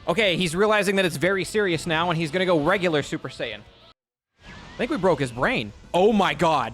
Okay, he's realizing that it's very serious now, and he's gonna go regular Super Saiyan. I think we broke his brain. Oh my god.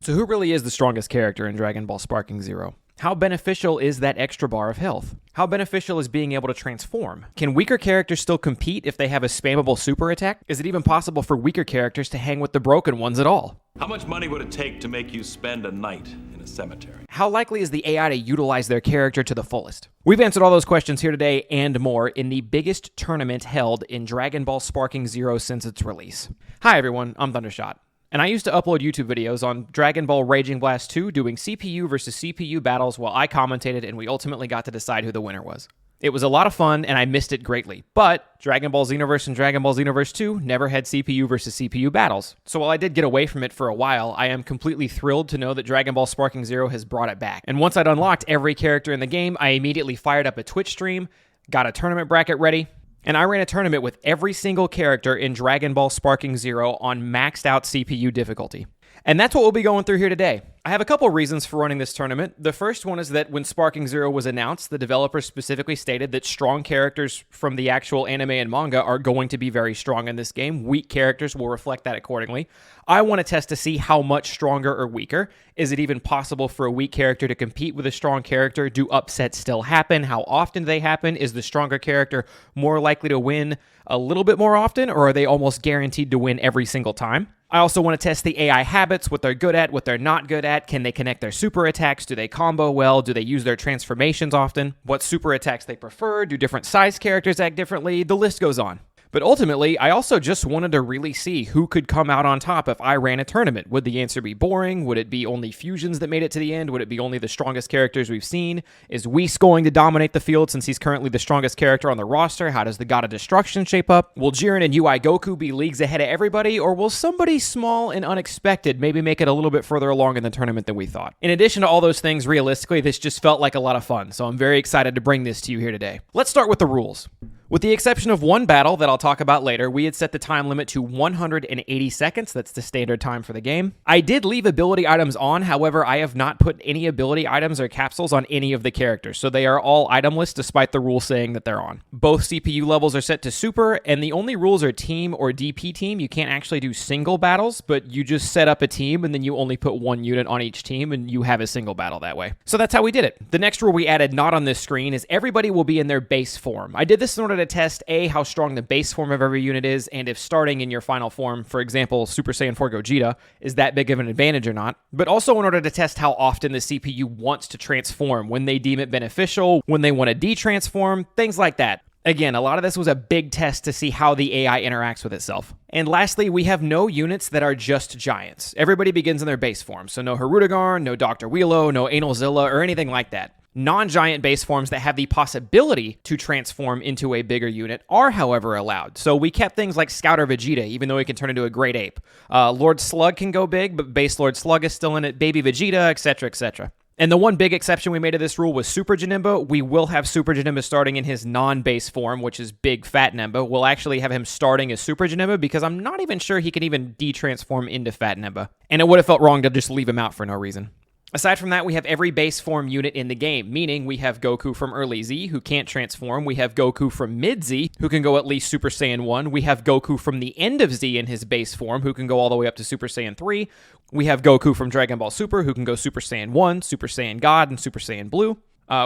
So who really is the strongest character in Dragon Ball Sparking Zero? How beneficial is that extra bar of health? How beneficial is being able to transform? Can weaker characters still compete if they have a spammable super attack? Is it even possible for weaker characters to hang with the broken ones at all? How much money would it take to make you spend a night in a cemetery? How likely is the AI to utilize their character to the fullest? We've answered all those questions here today and more in the biggest tournament held in Dragon Ball Sparking Zero since its release. Hi everyone, I'm Thundershot. And I used to upload YouTube videos on Dragon Ball Raging Blast 2 doing CPU versus CPU battles while I commentated and we ultimately got to decide who the winner was. It was a lot of fun and I missed it greatly, but Dragon Ball Xenoverse and Dragon Ball Xenoverse 2 never had CPU versus CPU battles. So while I did get away from it for a while, I am completely thrilled to know that Dragon Ball Sparking Zero has brought it back. And once I'd unlocked every character in the game, I immediately fired up a Twitch stream, got a tournament bracket ready, and I ran a tournament with every single character in Dragon Ball Sparking Zero on maxed out CPU difficulty. And that's what we'll be going through here today. I have a couple reasons for running this tournament. The first one is that when Sparking Zero was announced, the developers specifically stated that strong characters from the actual anime and manga are going to be very strong in this game. Weak characters will reflect that accordingly. I want to test to see how much stronger or weaker. Is it even possible for a weak character to compete with a strong character? Do upsets still happen? How often do they happen? Is the stronger character more likely to win a little bit more often, or are they almost guaranteed to win every single time? I also want to test the AI habits, what they're good at, what they're not good at. Can they connect their super attacks? Do they combo well? Do they use their transformations often? What super attacks they prefer? Do different size characters act differently? The list goes on. But ultimately, I also just wanted to really see who could come out on top if I ran a tournament. Would the answer be boring? Would it be only fusions that made it to the end? Would it be only the strongest characters we've seen? Is Whis going to dominate the field since he's currently the strongest character on the roster? How does the God of Destruction shape up? Will Jiren and UI Goku be leagues ahead of everybody? Or will somebody small and unexpected maybe make it a little bit further along in the tournament than we thought? In addition to all those things, realistically, this just felt like a lot of fun. So I'm very excited to bring this to you here today. Let's start with the rules. With the exception of one battle that I'll talk about later, we had set the time limit to 180 seconds. That's the standard time for the game. I did leave ability items on. However, I have not put any ability items or capsules on any of the characters. So they are all itemless despite the rule saying that they're on. Both CPU levels are set to super, and the only rules are team or DP team. You can't actually do single battles, but you just set up a team and then you only put one unit on each team and you have a single battle that way. So that's how we did it. The next rule we added not on this screen is everybody will be in their base form. I did this in order to test how strong the base form of every unit is, and if starting in your final form, for example, Super Saiyan 4 Gogeta, is that big of an advantage or not, but also in order to test how often the CPU wants to transform, when they deem it beneficial, when they want to de-transform, things like that. Again, a lot of this was a big test to see how the AI interacts with itself. And lastly, we have no units that are just giants. Everybody begins in their base form, so no Hirudegarn, no Dr. Wheelo, no Analzilla, or anything like that. Non-giant base forms that have the possibility to transform into a bigger unit are, however, allowed. So we kept things like Scouter Vegeta, even though he can turn into a great ape. Lord Slug can go big, but base Lord Slug is still in it. Baby Vegeta, etc., etc. And the one big exception we made to this rule was Super Janemba. We will have Super Janemba starting in his non-base form, which is Big Fat Nemba. We'll actually have him starting as Super Janemba because I'm not even sure he can even de-transform into Fat Nemba. And it would have felt wrong to just leave him out for no reason. Aside from that, we have every base form unit in the game, meaning we have Goku from early Z, who can't transform. We have Goku from mid Z, who can go at least Super Saiyan 1. We have Goku from the end of Z in his base form, who can go all the way up to Super Saiyan 3. We have Goku from Dragon Ball Super, who can go Super Saiyan 1, Super Saiyan God, and Super Saiyan Blue.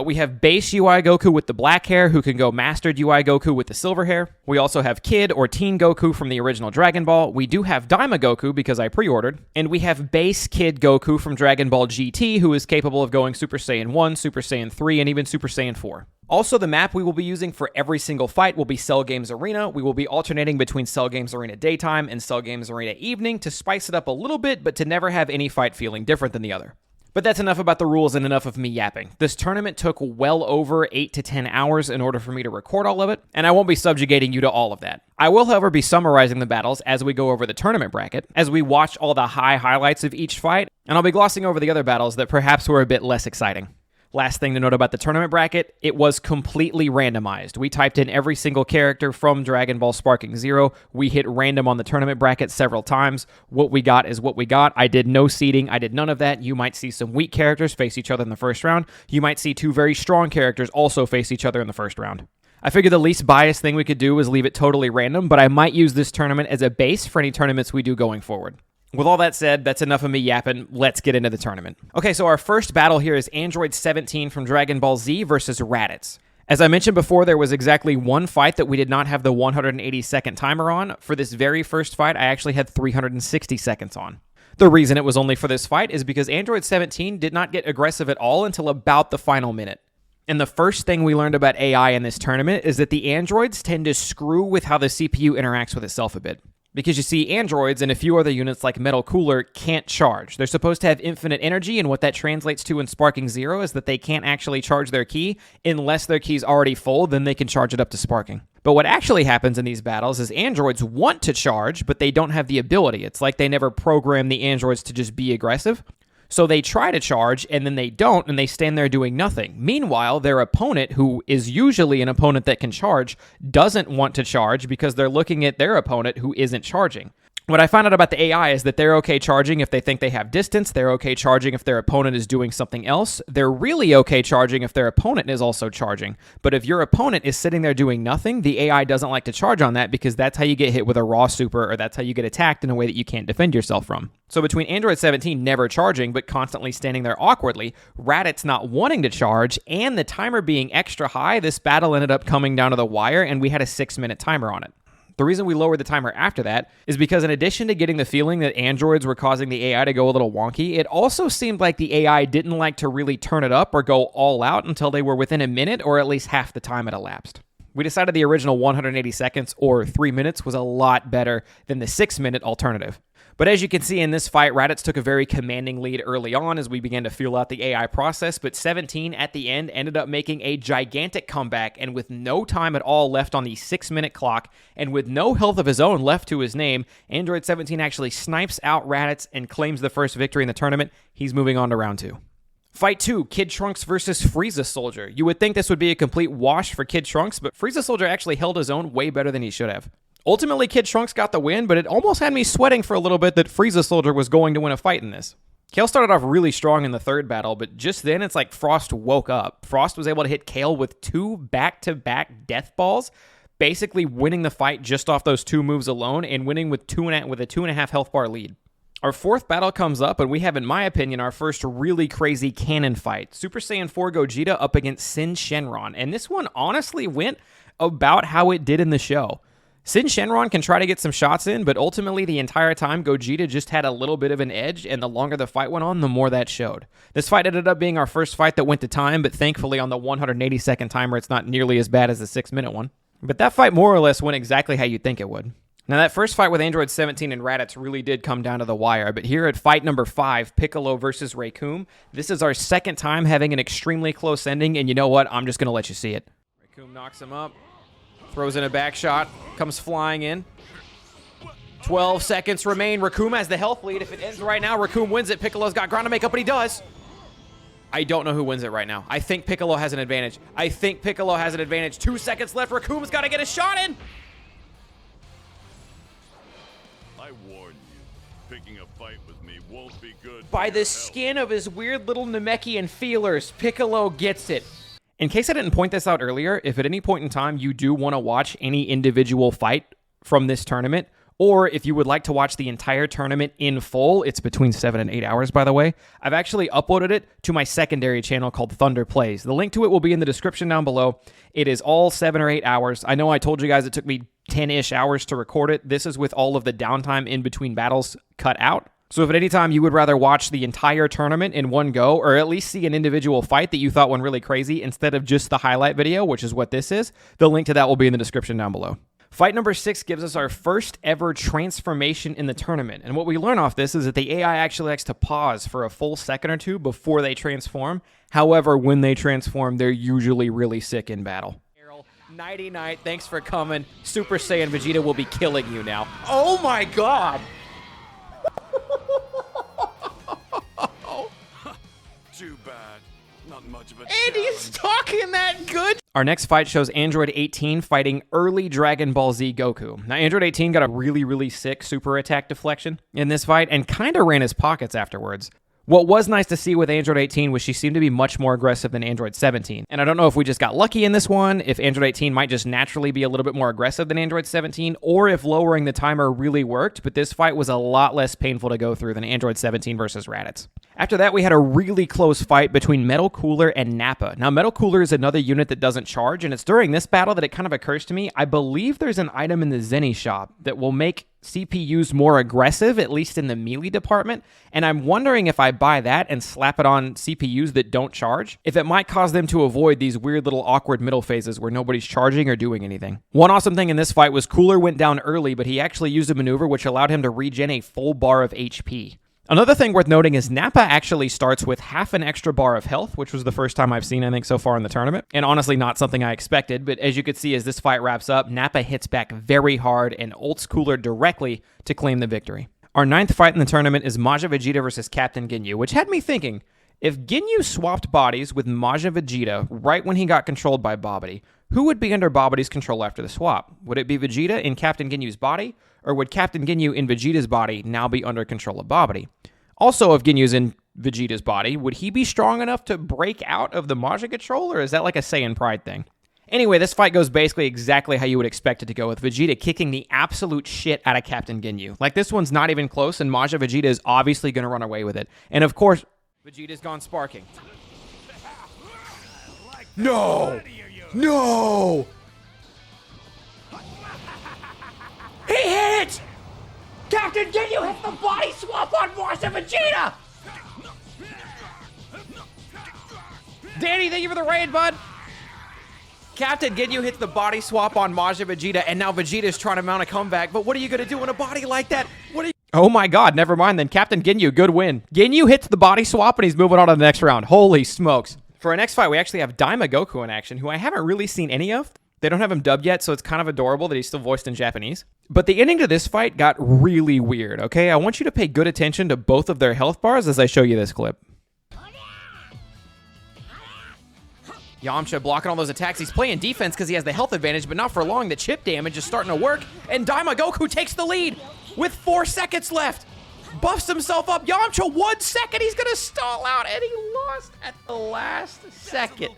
We have base UI Goku with the black hair, who can go mastered UI Goku with the silver hair. We also have Kid or Teen Goku from the original Dragon Ball. We do have Daima Goku because I pre-ordered. And we have base Kid Goku from Dragon Ball GT, who is capable of going Super Saiyan 1, Super Saiyan 3, and even Super Saiyan 4. Also, the map we will be using for every single fight will be Cell Games Arena. We will be alternating between Cell Games Arena daytime and Cell Games Arena evening to spice it up a little bit, but to never have any fight feeling different than the other. But that's enough about the rules and enough of me yapping. This tournament took well over 8 to 10 hours in order for me to record all of it, and I won't be subjugating you to all of that. I will, however, be summarizing the battles as we go over the tournament bracket, as we watch all the highlights of each fight, and I'll be glossing over the other battles that perhaps were a bit less exciting. Last thing to note about the tournament bracket, it was completely randomized. We typed in every single character from Dragon Ball Sparking Zero. We hit random on the tournament bracket several times. What we got is what we got. I did no seeding. I did none of that. You might see some weak characters face each other in the first round. You might see two very strong characters also face each other in the first round. I figured the least biased thing we could do was leave it totally random, but I might use this tournament as a base for any tournaments we do going forward. With all that said, that's enough of me yapping. Let's get into the tournament. Okay, so our first battle here is Android 17 from Dragon Ball Z versus Raditz. As I mentioned before, there was exactly one fight that we did not have the 180-second timer on. For this very first fight, I actually had 360 seconds on. The reason it was only for this fight is because Android 17 did not get aggressive at all until about the final minute. And the first thing we learned about AI in this tournament is that the androids tend to screw with how the CPU interacts with itself a bit. Because you see, androids and a few other units like Metal Cooler can't charge. They're supposed to have infinite energy, and what that translates to in Sparking Zero is that they can't actually charge their ki unless their ki's already full, then they can charge it up to Sparking. But what actually happens in these battles is androids want to charge, but they don't have the ability. It's like they never programmed the androids to just be aggressive. So they try to charge, and then they don't, and they stand there doing nothing. Meanwhile, their opponent, who is usually an opponent that can charge, doesn't want to charge because they're looking at their opponent who isn't charging. What I found out about the AI is that they're okay charging if they think they have distance. They're okay charging if their opponent is doing something else. They're really okay charging if their opponent is also charging. But if your opponent is sitting there doing nothing, the AI doesn't like to charge on that because that's how you get hit with a raw super, or that's how you get attacked in a way that you can't defend yourself from. So between Android 17 never charging but constantly standing there awkwardly, Raditz not wanting to charge, and the timer being extra high, this battle ended up coming down to the wire, and we had a 6-minute timer on it. The reason we lowered the timer after that is because in addition to getting the feeling that androids were causing the AI to go a little wonky, it also seemed like the AI didn't like to really turn it up or go all out until they were within a minute or at least half the time it elapsed. We decided the original 180 seconds or 3 minutes was a lot better than the 6-minute alternative. But as you can see in this fight, Raditz took a very commanding lead early on as we began to feel out the AI process, but 17 at the end ended up making a gigantic comeback, and with no time at all left on the 6-minute clock, and with no health of his own left to his name, Android 17 actually snipes out Raditz and claims the first victory in the tournament. He's moving on to round 2. Fight 2, Kid Trunks versus Frieza Soldier. You would think this would be a complete wash for Kid Trunks, but Frieza Soldier actually held his own way better than he should have. Ultimately, Kid Trunks got the win, but it almost had me sweating for a little bit that Frieza Soldier was going to win a fight in this. Kale started off really strong in the third battle, but just then it's like Frost woke up. Frost was able to hit Kale with 2 back-to-back death balls, basically winning the fight just off those 2 moves alone and winning with a 2.5 health bar lead. Our fourth battle comes up, and we have, in my opinion, our first really crazy canon fight. Super Saiyan 4 Gogeta up against Sin Shenron, and this one honestly went about how it did in the show. Sin Shenron can try to get some shots in, but ultimately the entire time Gogeta just had a little bit of an edge, and the longer the fight went on, the more that showed. This fight ended up being our first fight that went to time, but thankfully on the 180-second timer, it's not nearly as bad as the 6-minute one. But that fight more or less went exactly how you'd think it would. Now that first fight with Android 17 and Raditz really did come down to the wire, but here at fight number 5, Piccolo versus Raycoon, this is our second time having an extremely close ending, and you know what? I'm just going to let you see it. Raycoon knocks him up. Throws in a back shot, comes flying in. 12 seconds remain. Raccoon has the health lead. If it ends right now, Raccoon wins it. Piccolo's got ground to make up, but he does. I don't know who wins it right now. I think Piccolo has an advantage. 2 seconds left. Raccoon's got to get a shot in. I warn you, picking a fight with me won't be good. By the skin of his weird little Namekian feelers, Piccolo gets it. In case I didn't point this out earlier, if at any point in time you do want to watch any individual fight from this tournament, or if you would like to watch the entire tournament in full, it's between 7 and 8 hours, by the way, I've actually uploaded it to my secondary channel called Thunder Plays. The link to it will be in the description down below. It is all 7 or 8 hours. I know I told you guys it took me 10-ish hours to record it. This is with all of the downtime in between battles cut out. So if at any time you would rather watch the entire tournament in one go, or at least see an individual fight that you thought went really crazy instead of just the highlight video, which is what this is, the link to that will be in the description down below. Fight number 6 gives us our first ever transformation in the tournament. And what we learn off this is that the AI actually likes to pause for a full second or two before they transform. However, when they transform, they're usually really sick in battle. Nighty night, thanks for coming. Super Saiyan Vegeta will be killing you now. Oh my god! Too bad. Not much of a And he's challenge. talking that good. Our next fight shows Android 18 fighting early Dragon Ball Z Goku. Now, Android 18 got a really sick super attack deflection in this fight and kind of ran his pockets afterwards. What was nice to see with Android 18 was she seemed to be much more aggressive than Android 17. And I don't know if we just got lucky in this one, if Android 18 might just naturally be a little bit more aggressive than Android 17, or if lowering the timer really worked, but this fight was a lot less painful to go through than Android 17 versus Raditz. After that, we had a really close fight between Metal Cooler and Nappa. Now, Metal Cooler is another unit that doesn't charge, and it's during this battle that it kind of occurs to me, I believe there's an item in the Zenny shop that will make CPUs more aggressive, at least in the melee department, and I'm wondering if I buy that and slap it on CPUs that don't charge, if it might cause them to avoid these weird little awkward middle phases where nobody's charging or doing anything. One awesome thing in this fight was Cooler went down early, but he actually used a maneuver which allowed him to regen a full bar of HP. Another thing worth noting is Nappa actually starts with half an extra bar of health, which was the first time I've seen, I think, so far in the tournament. And honestly, not something I expected, but as you can see, as this fight wraps up, Nappa hits back very hard and ults Cooler directly to claim the victory. Our ninth fight in the tournament is Majin Vegeta versus Captain Ginyu, which had me thinking, if Ginyu swapped bodies with Majin Vegeta right when he got controlled by Babidi, who would be under Babidi's control after the swap? Would it be Vegeta in Captain Ginyu's body, or would Captain Ginyu in Vegeta's body now be under control of Babidi? Also, if Ginyu's in Vegeta's body, would he be strong enough to break out of the Majin control, or is that like a Saiyan Pride thing? Anyway, this fight goes basically exactly how you would expect it to go, with Vegeta kicking the absolute shit out of Captain Ginyu. Like, this one's not even close, and Majin Vegeta is obviously going to run away with it. And of course, Vegeta's gone sparking. No! No! He hit it! Captain Ginyu hits the body swap on Majin Vegeta! Danny, thank you for the raid, bud! Captain Ginyu hits the body swap on Majin Vegeta, and now Vegeta's trying to mount a comeback, but what are you going to do in a body like that? Oh my god, never mind then. Captain Ginyu, good win. Ginyu hits the body swap, and he's moving on to the next round. Holy smokes. For our next fight, we actually have Daima Goku in action, who I haven't really seen any of. They don't have him dubbed yet, so it's kind of adorable that he's still voiced in Japanese. But the ending to this fight got really weird, okay? I want you to pay good attention to both of their health bars as I show you this clip. Yamcha blocking all those attacks. He's playing defense because he has the health advantage, but not for long. The chip damage is starting to work, and Daima Goku takes the lead with 4 seconds left. Buffs himself up. Yamcha, 1 second. He's going to stall out, and he lost at the last second.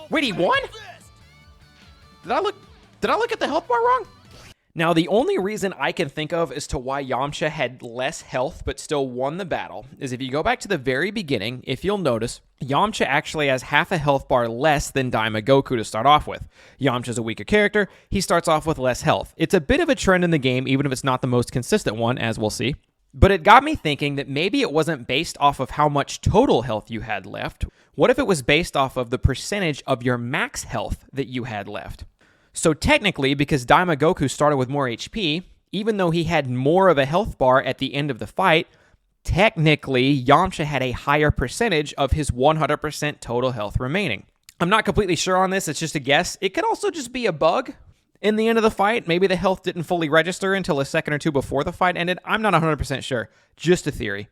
Wait, he won? Did I look at the health bar wrong? Now, the only reason I can think of as to why Yamcha had less health but still won the battle is if you go back to the very beginning, if you'll notice, Yamcha actually has half a health bar less than Daima Goku to start off with. Yamcha's a weaker character. He starts off with less health. It's a bit of a trend in the game, even if it's not the most consistent one, as we'll see. But it got me thinking that maybe it wasn't based off of how much total health you had left. What if it was based off of the percentage of your max health that you had left? So technically, because Daima Goku started with more HP, even though he had more of a health bar at the end of the fight, technically Yamcha had a higher percentage of his 100% total health remaining. I'm not completely sure on this, it's just a guess. It could also just be a bug in the end of the fight. Maybe the health didn't fully register until a second or two before the fight ended. I'm not 100% sure. Just a theory.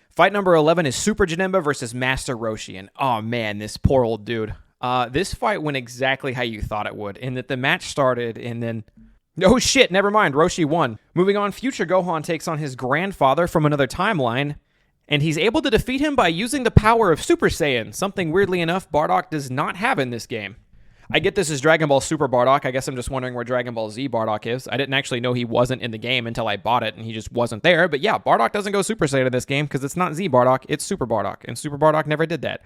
Fight number 11 is Super Janemba versus Master Roshi. And oh man, this poor old dude. This fight went exactly how you thought it would, in that the match started and then... Oh shit, never mind, Roshi won. Moving on, Future Gohan takes on his grandfather from another timeline, and he's able to defeat him by using the power of Super Saiyan, something weirdly enough Bardock does not have in this game. I get this as Dragon Ball Super Bardock. I guess I'm just wondering where Dragon Ball Z Bardock is. I didn't actually know he wasn't in the game until I bought it, and he just wasn't there. But yeah, Bardock doesn't go Super Saiyan in this game because it's not Z Bardock, it's Super Bardock, and Super Bardock never did that.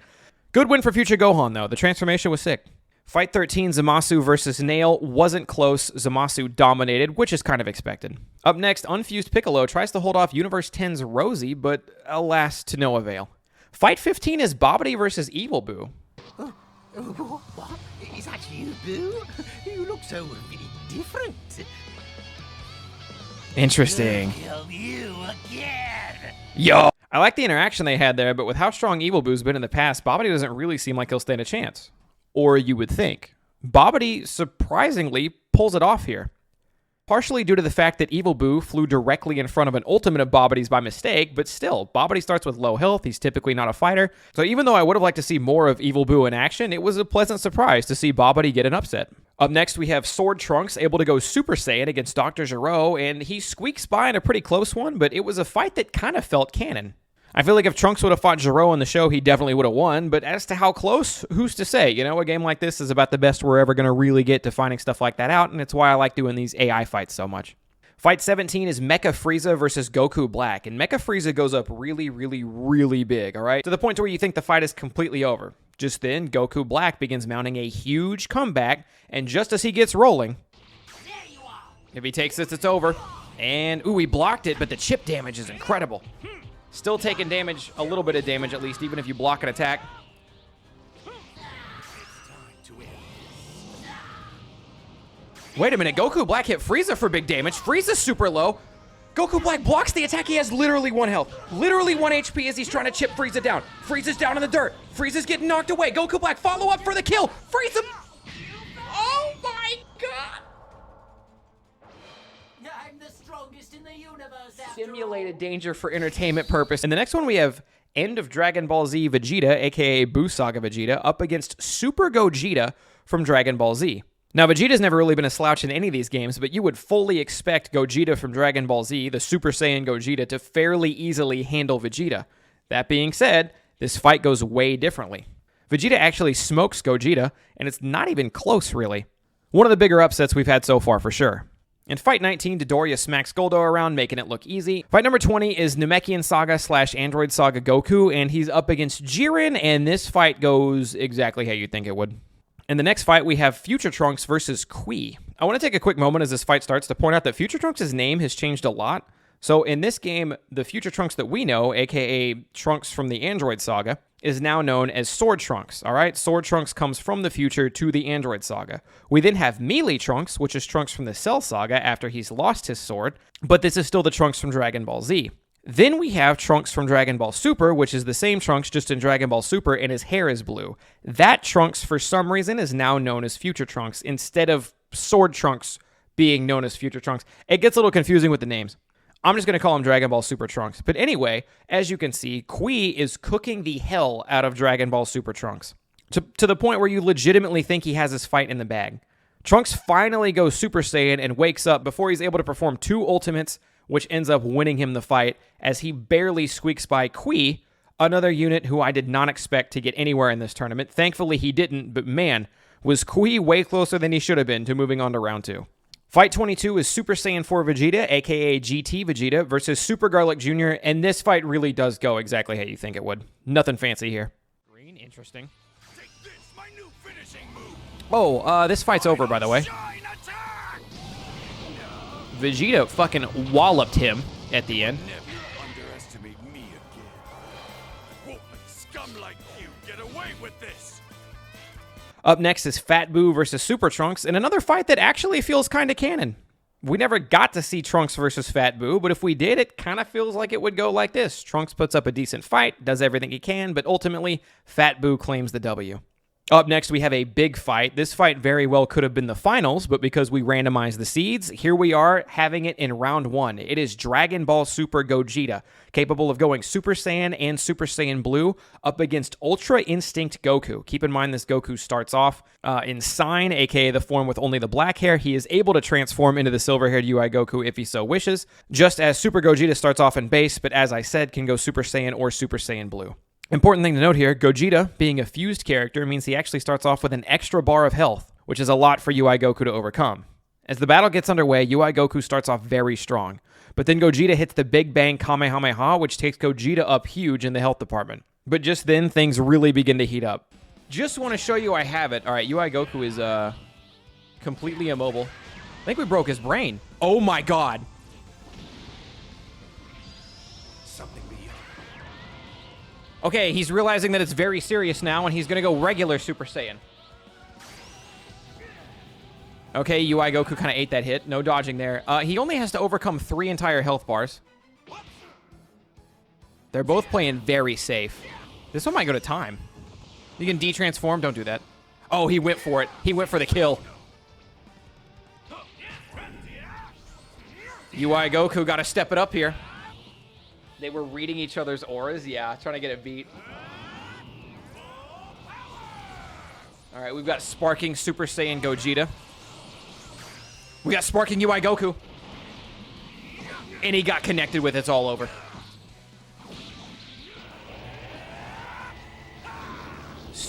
Good win for Future Gohan, though. The transformation was sick. Fight 13, Zamasu versus Nail, wasn't close. Zamasu dominated, which is kind of expected. Up next, Unfused Piccolo tries to hold off Universe 10's Rosie, but alas, to no avail. Fight 15 is Babidi versus Evil Boo. What? Is that you, Boo? You look so very different. Interesting. Kill you again. Yo! I like the interaction they had there, but with how strong Evil Boo's been in the past, Babidi doesn't really seem like he'll stand a chance. Or you would think. Babidi surprisingly pulls it off here. partially due to the fact that Evil Boo flew directly in front of an ultimate of Bobity's by mistake, but still, Bobity starts with low health, he's typically not a fighter, so even though I would have liked to see more of Evil Boo in action, it was a pleasant surprise to see Bobity get an upset. Up next, we have Sword Trunks able to go Super Saiyan against Dr. Gero, and he squeaks by in a pretty close one, but it was a fight that kind of felt canon. I feel like if Trunks would have fought Gero in the show, he definitely would have won, but as to how close, who's to say? You know, a game like this is about the best we're ever going to really get to finding stuff like that out, and it's why I like doing these AI fights so much. Fight 17 is Mecha Frieza versus Goku Black, and Mecha Frieza goes up really, really, really big, alright? To the point to where you think the fight is completely over. Just then, Goku Black begins mounting a huge comeback, and just as he gets rolling, if he takes this, it's over. And, ooh, he blocked it, but the chip damage is incredible. Still taking damage, a little bit of damage at least, even if you block an attack. Wait a minute, Goku Black hit Frieza for big damage. Frieza's super low. Goku Black blocks the attack. He has literally 1 health. Literally 1 HP as he's trying to chip Frieza down. Frieza's down in the dirt. Frieza's getting knocked away. Goku Black follow up for the kill. Frieza. Oh my god. I'm the strongest in the universe. Simulated danger for entertainment purpose. In the next one, we have End of Dragon Ball Z Vegeta, aka Buu Saga Vegeta, up against Super Gogeta from Dragon Ball Z. Now, Vegeta's never really been a slouch in any of these games, but you would fully expect Gogeta from Dragon Ball Z, the Super Saiyan Gogeta, to fairly easily handle Vegeta. That being said, this fight goes way differently. Vegeta actually smokes Gogeta, and it's not even close, really. One of the bigger upsets we've had so far, for sure. In Fight 19, Dodoria smacks Goldo around, making it look easy. Fight number 20 is Namekian Saga / Android Saga Goku, and he's up against Jiren, and this fight goes exactly how you'd think it would. In the next fight, we have Future Trunks versus Kui. I want to take a quick moment as this fight starts to point out that Future Trunks' name has changed a lot. So in this game, the Future Trunks that we know, aka Trunks from the Android Saga, is now known as Sword Trunks, alright? Sword Trunks comes from the future to the Android Saga. We then have Melee Trunks, which is Trunks from the Cell Saga after he's lost his sword, but this is still the Trunks from Dragon Ball Z. Then we have Trunks from Dragon Ball Super, which is the same Trunks just in Dragon Ball Super, and his hair is blue. That Trunks, for some reason, is now known as Future Trunks, instead of Sword Trunks being known as Future Trunks. It gets a little confusing with the names. I'm just going to call him Dragon Ball Super Trunks. But anyway, as you can see, Kui is cooking the hell out of Dragon Ball Super Trunks, to the point where you legitimately think he has his fight in the bag. Trunks finally goes Super Saiyan and wakes up before he's able to perform 2 ultimates, which ends up winning him the fight as he barely squeaks by Kui, another unit who I did not expect to get anywhere in this tournament. Thankfully, he didn't, but man, was Kui way closer than he should have been to moving on to round 2. Fight 22 is Super Saiyan 4 Vegeta, aka GT Vegeta, versus Super Garlic Jr., and this fight really does go exactly how you think it would. Nothing fancy here. Green, interesting. Take this, my new finishing move. Oh, this fight's over, by the way. Shine attack! Vegeta fucking walloped him at the end. Never underestimate me again. Won't let scum like you get away with this. Up next is Fat Boo versus Super Trunks, and another fight that actually feels kind of canon. We never got to see Trunks versus Fat Boo, but if we did, it kind of feels like it would go like this. Trunks puts up a decent fight, does everything he can, but ultimately, Fat Boo claims the W. Up next, we have a big fight. This fight very well could have been the finals, but because we randomized the seeds, here we are having it in round 1. It is Dragon Ball Super Gogeta, capable of going Super Saiyan and Super Saiyan Blue up against Ultra Instinct Goku. Keep in mind this Goku starts off in Sign, aka the form with only the black hair. He is able to transform into the silver-haired UI Goku if he so wishes, just as Super Gogeta starts off in base, but as I said, can go Super Saiyan or Super Saiyan Blue. Important thing to note here, Gogeta, being a fused character, means he actually starts off with an extra bar of health, which is a lot for UI Goku to overcome. As the battle gets underway, UI Goku starts off very strong, but then Gogeta hits the Big Bang Kamehameha, which takes Gogeta up huge in the health department. But just then, things really begin to heat up. Just want to show you I have it. All right, UI Goku is completely immobile. I think we broke his brain. Oh my god. Okay, he's realizing that it's very serious now, and he's going to go regular Super Saiyan. Okay, UI Goku kind of ate that hit. No dodging there. He only has to overcome 3 entire health bars. They're both playing very safe. This one might go to time. You can de-transform. Don't do that. Oh, he went for it. He went for the kill. UI Goku got to step it up here. They were reading each other's auras. Yeah, trying to get it beat. All right, we've got Sparking Super Saiyan Gogeta. We got Sparking UI Goku. And he got connected with It's all over.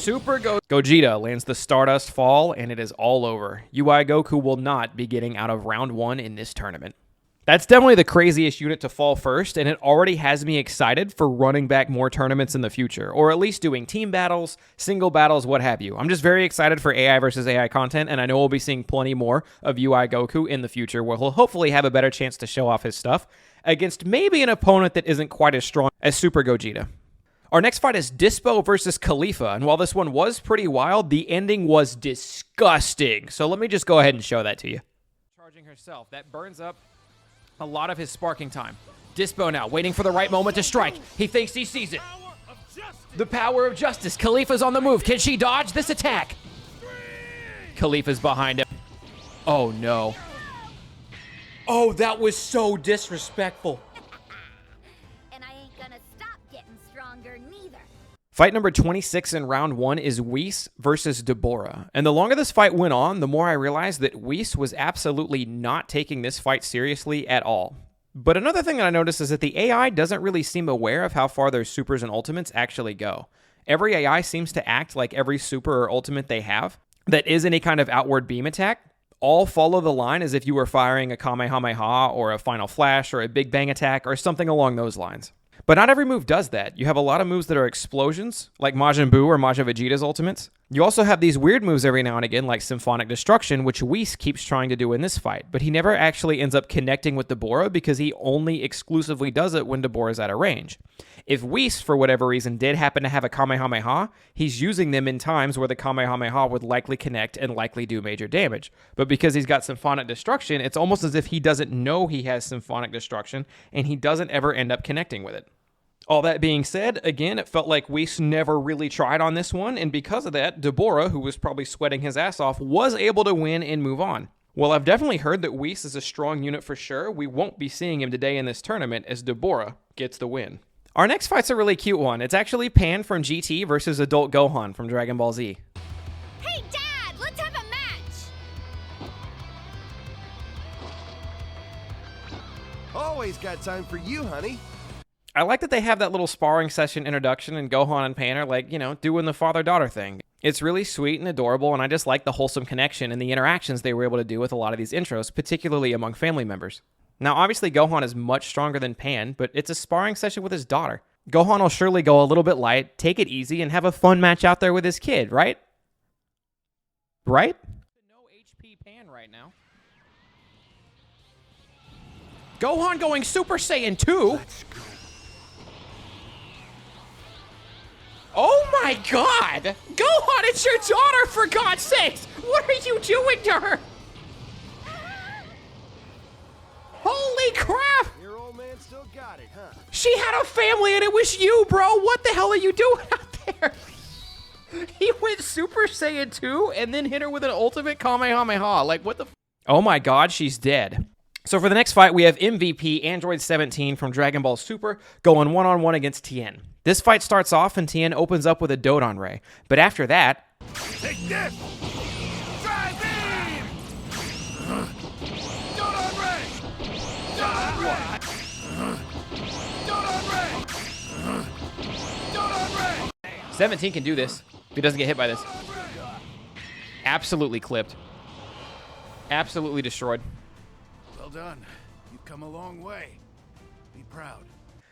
Gogeta lands the Stardust Fall, and it is all over. UI Goku will not be getting out of round 1 in this tournament. That's definitely the craziest unit to fall first, and it already has me excited for running back more tournaments in the future, or at least doing team battles, single battles, what have you. I'm just very excited for AI versus AI content, and I know we'll be seeing plenty more of UI Goku in the future, where he'll hopefully have a better chance to show off his stuff against maybe an opponent that isn't quite as strong as Super Gogeta. Our next fight is Dispo versus Khalifa, and while this one was pretty wild, the ending was disgusting. So let me just go ahead and show that to you. Charging herself, that burns up a lot of his sparking time. Dispo now, waiting for the right moment to strike. He thinks he sees it. The power of justice. Khalifa's on the move. Can she dodge this attack? Khalifa's behind him. Oh, no. Oh, that was so disrespectful. Fight number 26 in round 1 is Whis versus Deborah. And the longer this fight went on, the more I realized that Whis was absolutely not taking this fight seriously at all. But another thing that I noticed is that the AI doesn't really seem aware of how far their supers and ultimates actually go. Every AI seems to act like every super or ultimate they have that is any kind of outward beam attack all follow the line as if you were firing a Kamehameha or a Final Flash or a Big Bang attack or something along those lines. But not every move does that. You have a lot of moves that are explosions, like Majin Buu or Majin Vegeta's ultimates. You also have these weird moves every now and again, like Symphonic Destruction, which Whis keeps trying to do in this fight, but he never actually ends up connecting with Deborah because he only exclusively does it when Deborah's out of range. If Whis, for whatever reason, did happen to have a Kamehameha, he's using them in times where the Kamehameha would likely connect and likely do major damage. But because he's got Symphonic Destruction, it's almost as if he doesn't know he has Symphonic Destruction, and he doesn't ever end up connecting with it. All that being said, again, it felt like Whis never really tried on this one, and because of that, Deborah, who was probably sweating his ass off, was able to win and move on. Well, I've definitely heard that Whis is a strong unit for sure. We won't be seeing him today in this tournament as Deborah gets the win. Our next fight's a really cute one. It's actually Pan from GT versus Adult Gohan from Dragon Ball Z. Hey, Dad, let's have a match! Always got time for you, honey. I like that they have that little sparring session introduction and Gohan and Pan are like, doing the father-daughter thing. It's really sweet and adorable, and I just like the wholesome connection and the interactions they were able to do with a lot of these intros, particularly among family members. Now, obviously, Gohan is much stronger than Pan, but it's a sparring session with his daughter. Gohan will surely go a little bit light, take it easy, and have a fun match out there with his kid, right? Right? No HP Pan right now. Gohan going Super Saiyan 2? Oh my god! Gohan, it's your daughter, for God's sakes! What are you doing to her? Holy crap! Your old man still got it, huh? She had a family and it was you, bro! What the hell are you doing out there? He went Super Saiyan 2 and then hit her with an ultimate Kamehameha. Like, what the f— Oh my god, she's dead. So for the next fight, we have MVP Android 17 from Dragon Ball Super going one-on-one against Tien. This fight starts off and Tien opens up with a Dodon Ray, but after that... Take this! Drive beam! Dodon Ray! Dodon Ray! Dodon Ray! Dodon Ray! 17 can do this if he doesn't get hit by this. Absolutely clipped. Absolutely destroyed. Well done. You've come a long way. Be proud.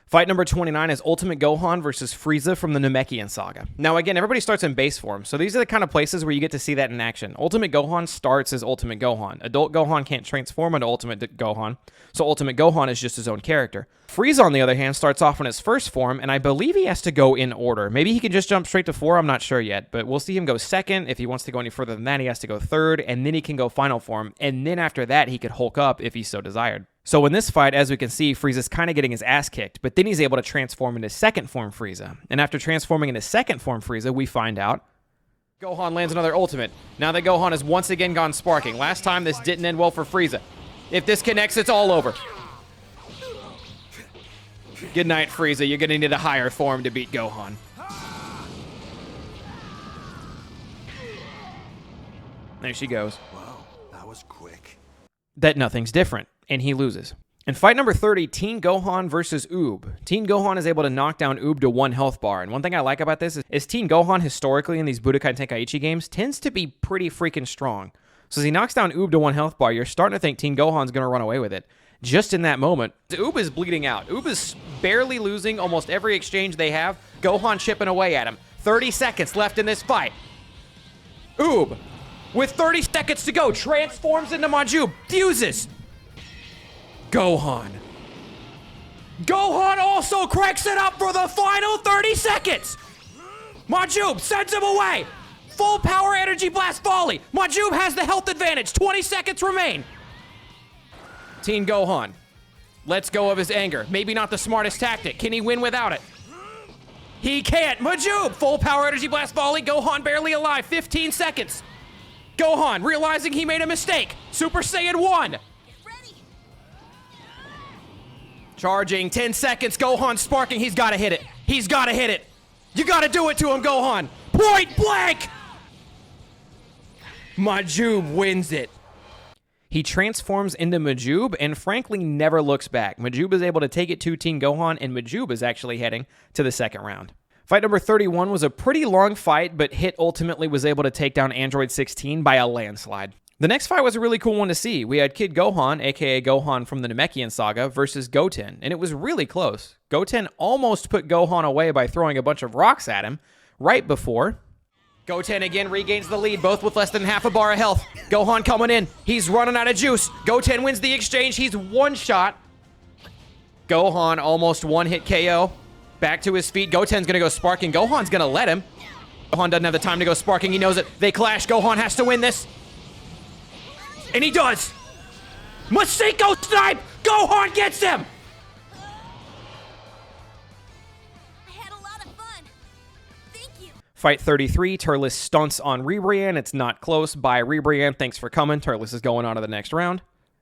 Fight number 29 is Ultimate Gohan versus Frieza from the Namekian Saga. Now again, everybody starts in base form, so these are the kind of places where you get to see that in action. Ultimate Gohan starts as Ultimate Gohan. Adult Gohan can't transform into Ultimate Gohan, so Ultimate Gohan is just his own character. Frieza, on the other hand, starts off in his first form, and I believe he has to go in order. Maybe he can just jump straight to 4, I'm not sure yet, but we'll see him go second. If he wants to go any further than that, he has to go third, and then he can go final form, and then after that, he could Hulk up if he so desired. So in this fight, as we can see, Frieza's kind of getting his ass kicked, but then he's able to transform into second form Frieza. And after transforming into second form Frieza, we find out Gohan lands another ultimate. Now that Gohan has once again gone sparking. Last time, this didn't end well for Frieza. If this connects, it's all over. Good night, Frieza. You're going to need a higher form to beat Gohan. There she goes. Wow, that was quick. That nothing's different, and he loses. In fight number 30, Teen Gohan versus Oob. Teen Gohan is able to knock down Oob to 1 health bar, and one thing I like about this is Teen Gohan historically in these Budokai Tenkaichi games tends to be pretty freaking strong. So as he knocks down Oob to 1 health bar, you're starting to think Teen Gohan's going to run away with it. Just in that moment, Oob is bleeding out. Oob is barely losing almost every exchange they have. Gohan chipping away at him. 30 seconds left in this fight. Oob, with 30 seconds to go, transforms into Majub, fuses. Gohan. Gohan also cracks it up for the final 30 seconds. Majub sends him away. Full power energy blast volley. Majub has the health advantage. 20 seconds remain. Teen Gohan lets go of his anger. Maybe not the smartest tactic. Can he win without it? He can't. Majub, full power energy blast volley. Gohan barely alive. 15 seconds. Gohan realizing he made a mistake. Super Saiyan 1. Get ready. Charging, 10 seconds, Gohan sparking, he's gotta hit it. He's gotta hit it. You gotta do it to him, Gohan. Point blank! Majub wins it. He transforms into Majub and frankly never looks back. Majub is able to take it to Teen Gohan, and Majub is actually heading to the second round. Fight number 31 was a pretty long fight, but Hit ultimately was able to take down Android 16 by a landslide. The next fight was a really cool one to see. We had Kid Gohan, aka Gohan from the Namekian Saga, versus Goten, and it was really close. Goten almost put Gohan away by throwing a bunch of rocks at him right before. Goten again regains the lead, both with less than half a bar of health. Gohan coming in. He's running out of juice. Goten wins the exchange. He's one shot. Gohan almost one-hit KO. Back to his feet. Goten's going to go sparking. Gohan's going to let him. Gohan doesn't have the time to go sparking. He knows it. They clash. Gohan has to win this. And he does. Masiko snipe. Gohan gets him. I had a lot of fun. Thank you. Fight 33, Turles stunts on Rebrian. It's not close. Bye, Rebrian. Thanks for coming. Turles is going on to the next round.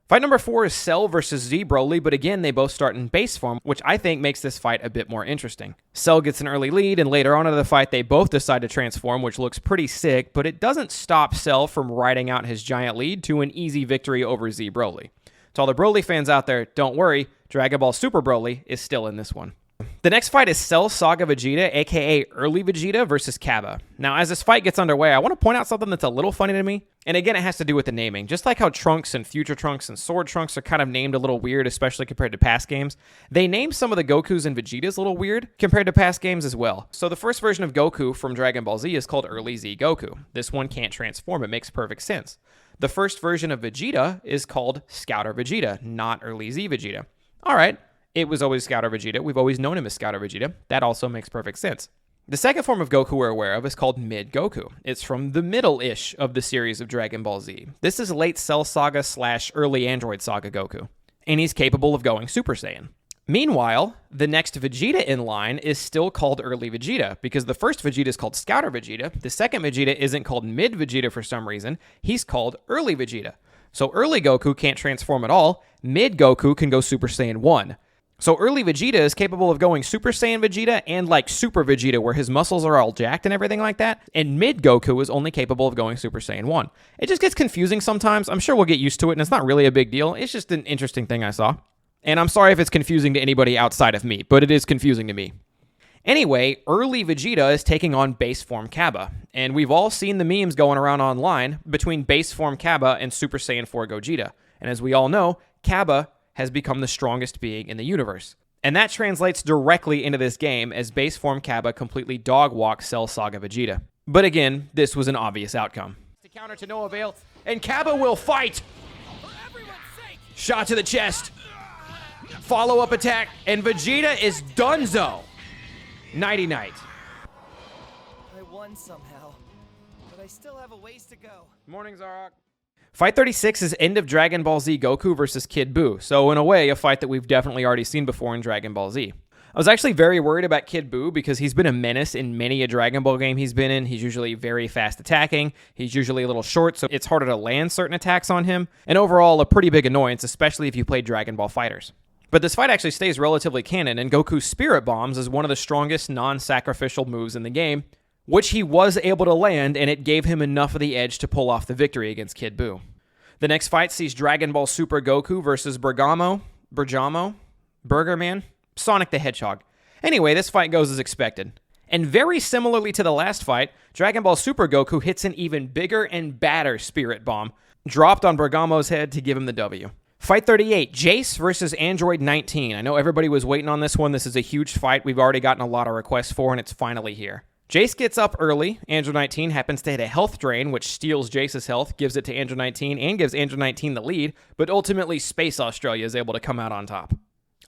Fight number 4 is Cell versus Z Broly, but again, they both start in base form, which I think makes this fight a bit more interesting. Cell gets an early lead, and later on in the fight, they both decide to transform, which looks pretty sick, but it doesn't stop Cell from riding out his giant lead to an easy victory over Z Broly. To all the Broly fans out there, don't worry, Dragon Ball Super Broly is still in this one. The next fight is Cell Saga Vegeta, aka Early Vegeta versus Cabba. Now, as this fight gets underway, I want to point out something that's a little funny to me. And again, it has to do with the naming. Just like how Trunks and Future Trunks and Sword Trunks are kind of named a little weird, especially compared to past games, they name some of the Gokus and Vegetas a little weird compared to past games as well. So the first version of Goku from Dragon Ball Z is called Early Z Goku. This one can't transform. It makes perfect sense. The first version of Vegeta is called Scouter Vegeta, not Early Z Vegeta. All right. It was always Scouter Vegeta. We've always known him as Scouter Vegeta. That also makes perfect sense. The second form of Goku we're aware of is called Mid Goku. It's from the middle-ish of the series of Dragon Ball Z. This is late Cell Saga / early Android Saga Goku. And he's capable of going Super Saiyan. Meanwhile, the next Vegeta in line is still called Early Vegeta, because the first Vegeta is called Scouter Vegeta. The second Vegeta isn't called Mid Vegeta for some reason. He's called Early Vegeta. So early Goku can't transform at all. Mid Goku can go Super Saiyan 1. So early Vegeta is capable of going Super Saiyan Vegeta and like Super Vegeta where his muscles are all jacked and everything like that. And mid Goku is only capable of going Super Saiyan 1. It just gets confusing sometimes. I'm sure we'll get used to it and it's not really a big deal. It's just an interesting thing I saw. And I'm sorry if it's confusing to anybody outside of me, but it is confusing to me. Anyway, early Vegeta is taking on base form Cabba. And we've all seen the memes going around online between base form Cabba and Super Saiyan 4 Gogeta. And as we all know, Cabba has become the strongest being in the universe. And that translates directly into this game as base form Cabba completely dog-walks Cell Saga Vegeta. But again, this was an obvious outcome. To counter to no avail, and Cabba will fight! Shot to the chest. Follow-up attack, and Vegeta is donezo. Nighty-night. I won somehow, but I still have a ways to go. Morning, Zarok. Fight 36 is End of Dragon Ball Z Goku versus Kid Buu, so in a way, a fight that we've definitely already seen before in Dragon Ball Z. I was actually very worried about Kid Buu because he's been a menace in many a Dragon Ball game he's been in. He's usually very fast attacking, he's usually a little short, so it's harder to land certain attacks on him, and overall, a pretty big annoyance, especially if you play Dragon Ball Fighters. But this fight actually stays relatively canon, and Goku's Spirit Bombs is one of the strongest non-sacrificial moves in the game, which he was able to land, and it gave him enough of the edge to pull off the victory against Kid Buu. The next fight sees Dragon Ball Super Goku versus Burgamo, Burger Man, Sonic the Hedgehog. Anyway, this fight goes as expected. And very similarly to the last fight, Dragon Ball Super Goku hits an even bigger and badder Spirit Bomb, dropped on Bergamo's head to give him the W. Fight 38, Jace versus Android 19. I know everybody was waiting on this one. This is a huge fight we've already gotten a lot of requests for, and it's finally here. Jace gets up early. Android 19 happens to hit a health drain, which steals Jace's health, gives it to Android 19, and gives Android 19 the lead, but ultimately Space Australia is able to come out on top.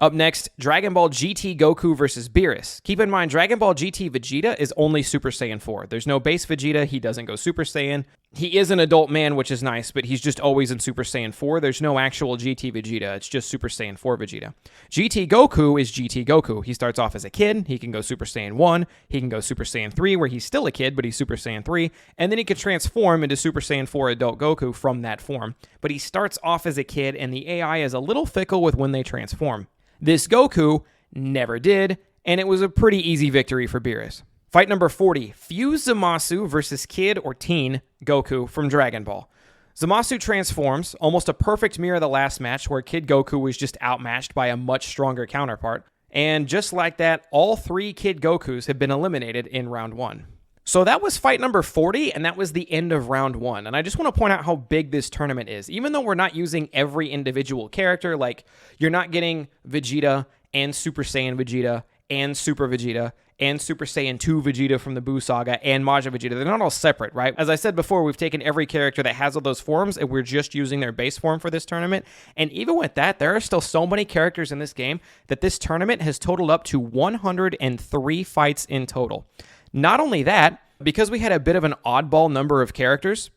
Up next, Dragon Ball GT Goku versus Beerus. Keep in mind, Dragon Ball GT Vegeta is only Super Saiyan 4. There's no base Vegeta. He doesn't go Super Saiyan. He is an adult man, which is nice, but he's just always in Super Saiyan 4. There's no actual GT Vegeta. It's just Super Saiyan 4 Vegeta. GT Goku is GT Goku. He starts off as a kid. He can go Super Saiyan 1. He can go Super Saiyan 3, where he's still a kid, but he's Super Saiyan 3. And then he can transform into Super Saiyan 4 adult Goku from that form. But he starts off as a kid, and the AI is a little fickle with when they transform. This Goku never did, and it was a pretty easy victory for Beerus. Fight number 40, Fuse Zamasu versus Kid or Teen Goku from Dragon Ball. Zamasu transforms, almost a perfect mirror of the last match where Kid Goku was just outmatched by a much stronger counterpart. And just like that, all 3 Kid Gokus have been eliminated in round 1. So that was fight number 40, and that was the end of round 1. And I just want to point out how big this tournament is. Even though we're not using every individual character, like you're not getting Vegeta and Super Saiyan Vegeta and Super Vegeta and Super Saiyan 2 Vegeta from the Buu Saga and Majin Vegeta. They're not all separate, right? As I said before, we've taken every character that has all those forms, and we're just using their base form for this tournament. And even with that, there are still so many characters in this game that this tournament has totaled up to 103 fights in total. Not only that, because we had a bit of an oddball number of characters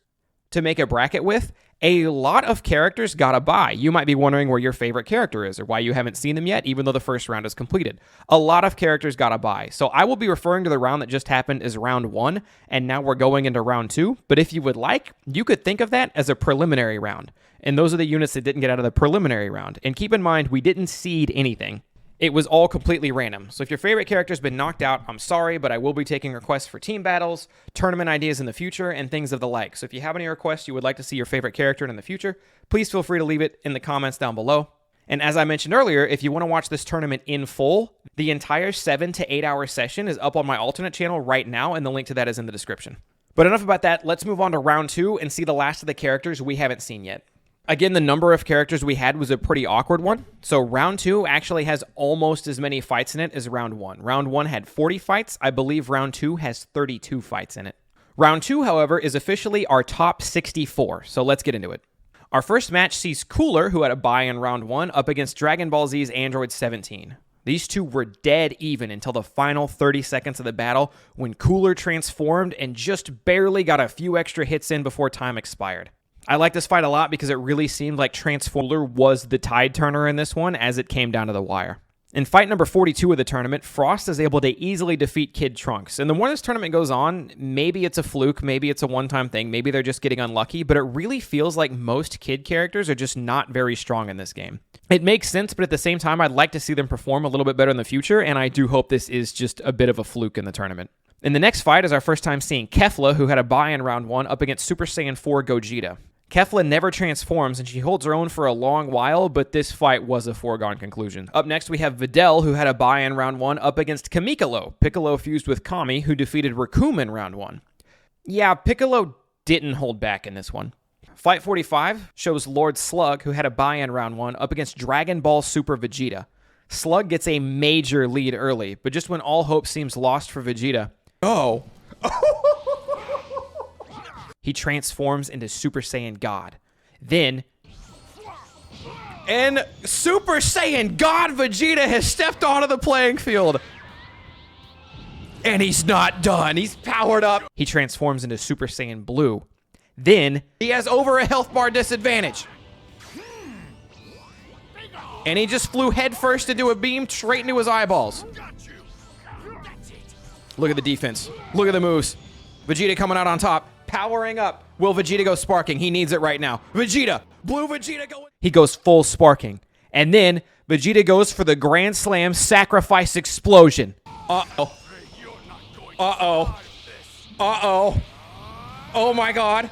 to make a bracket with, a lot of characters got a bye. You might be wondering where your favorite character is or why you haven't seen them yet, even though the first round is completed. A lot of characters got a bye. So I will be referring to the round that just happened as round 1, and now we're going into round 2. But if you would like, you could think of that as a preliminary round. And those are the units that didn't get out of the preliminary round. And keep in mind, we didn't seed anything. It was all completely random. So if your favorite character's been knocked out, I'm sorry, but I will be taking requests for team battles, tournament ideas in the future, and things of the like. So if you have any requests you would like to see your favorite character in the future, please feel free to leave it in the comments down below. And as I mentioned earlier, if you want to watch this tournament in full, the entire 7 to 8 hour session is up on my alternate channel right now, and the link to that is in the description. But enough about that. Let's move on to round 2 and see the last of the characters we haven't seen yet. Again, the number of characters we had was a pretty awkward one. So round 2 actually has almost as many fights in it as round 1. Round 1 had 40 fights. I believe round 2 has 32 fights in it. Round 2, however, is officially our top 64. So let's get into it. Our first match sees Cooler, who had a bye in round 1, up against Dragon Ball Z's Android 17. These two were dead even until the final 30 seconds of the battle when Cooler transformed and just barely got a few extra hits in before time expired. I like this fight a lot because it really seemed like Transformer was the tide turner in this one as it came down to the wire. In fight number 42 of the tournament, Frost is able to easily defeat Kid Trunks. And the more this tournament goes on, maybe it's a fluke, maybe it's a one-time thing, maybe they're just getting unlucky, but it really feels like most Kid characters are just not very strong in this game. It makes sense, but at the same time, I'd like to see them perform a little bit better in the future, and I do hope this is just a bit of a fluke in the tournament. In the next fight is our first time seeing Kefla, who had a bye in round 1, up against Super Saiyan 4 Gogeta. Kefla never transforms, and she holds her own for a long while, but this fight was a foregone conclusion. Up next, we have Videl, who had a bye in round 1, up against Kamikalo. Piccolo fused with Kami, who defeated Raccoon in round 1. Yeah, Piccolo didn't hold back in this one. Fight 45 shows Lord Slug, who had a bye in round 1, up against Dragon Ball Super Vegeta. Slug gets a major lead early, but just when all hope seems lost for Vegeta, he transforms into Super Saiyan God. Then, and Super Saiyan God Vegeta has stepped onto the playing field. And he's not done. He's powered up. He transforms into Super Saiyan Blue. Then, he has over a health bar disadvantage. And he just flew headfirst into a beam straight into his eyeballs. Look at the defense. Look at the moves. Vegeta coming out on top. Powering up. Will Vegeta go sparking? He needs it right now. Vegeta. Blue Vegeta going. He goes full sparking. And then Vegeta goes for the Grand Slam sacrifice explosion. Uh-oh. Uh-oh. Uh-oh. Oh my god.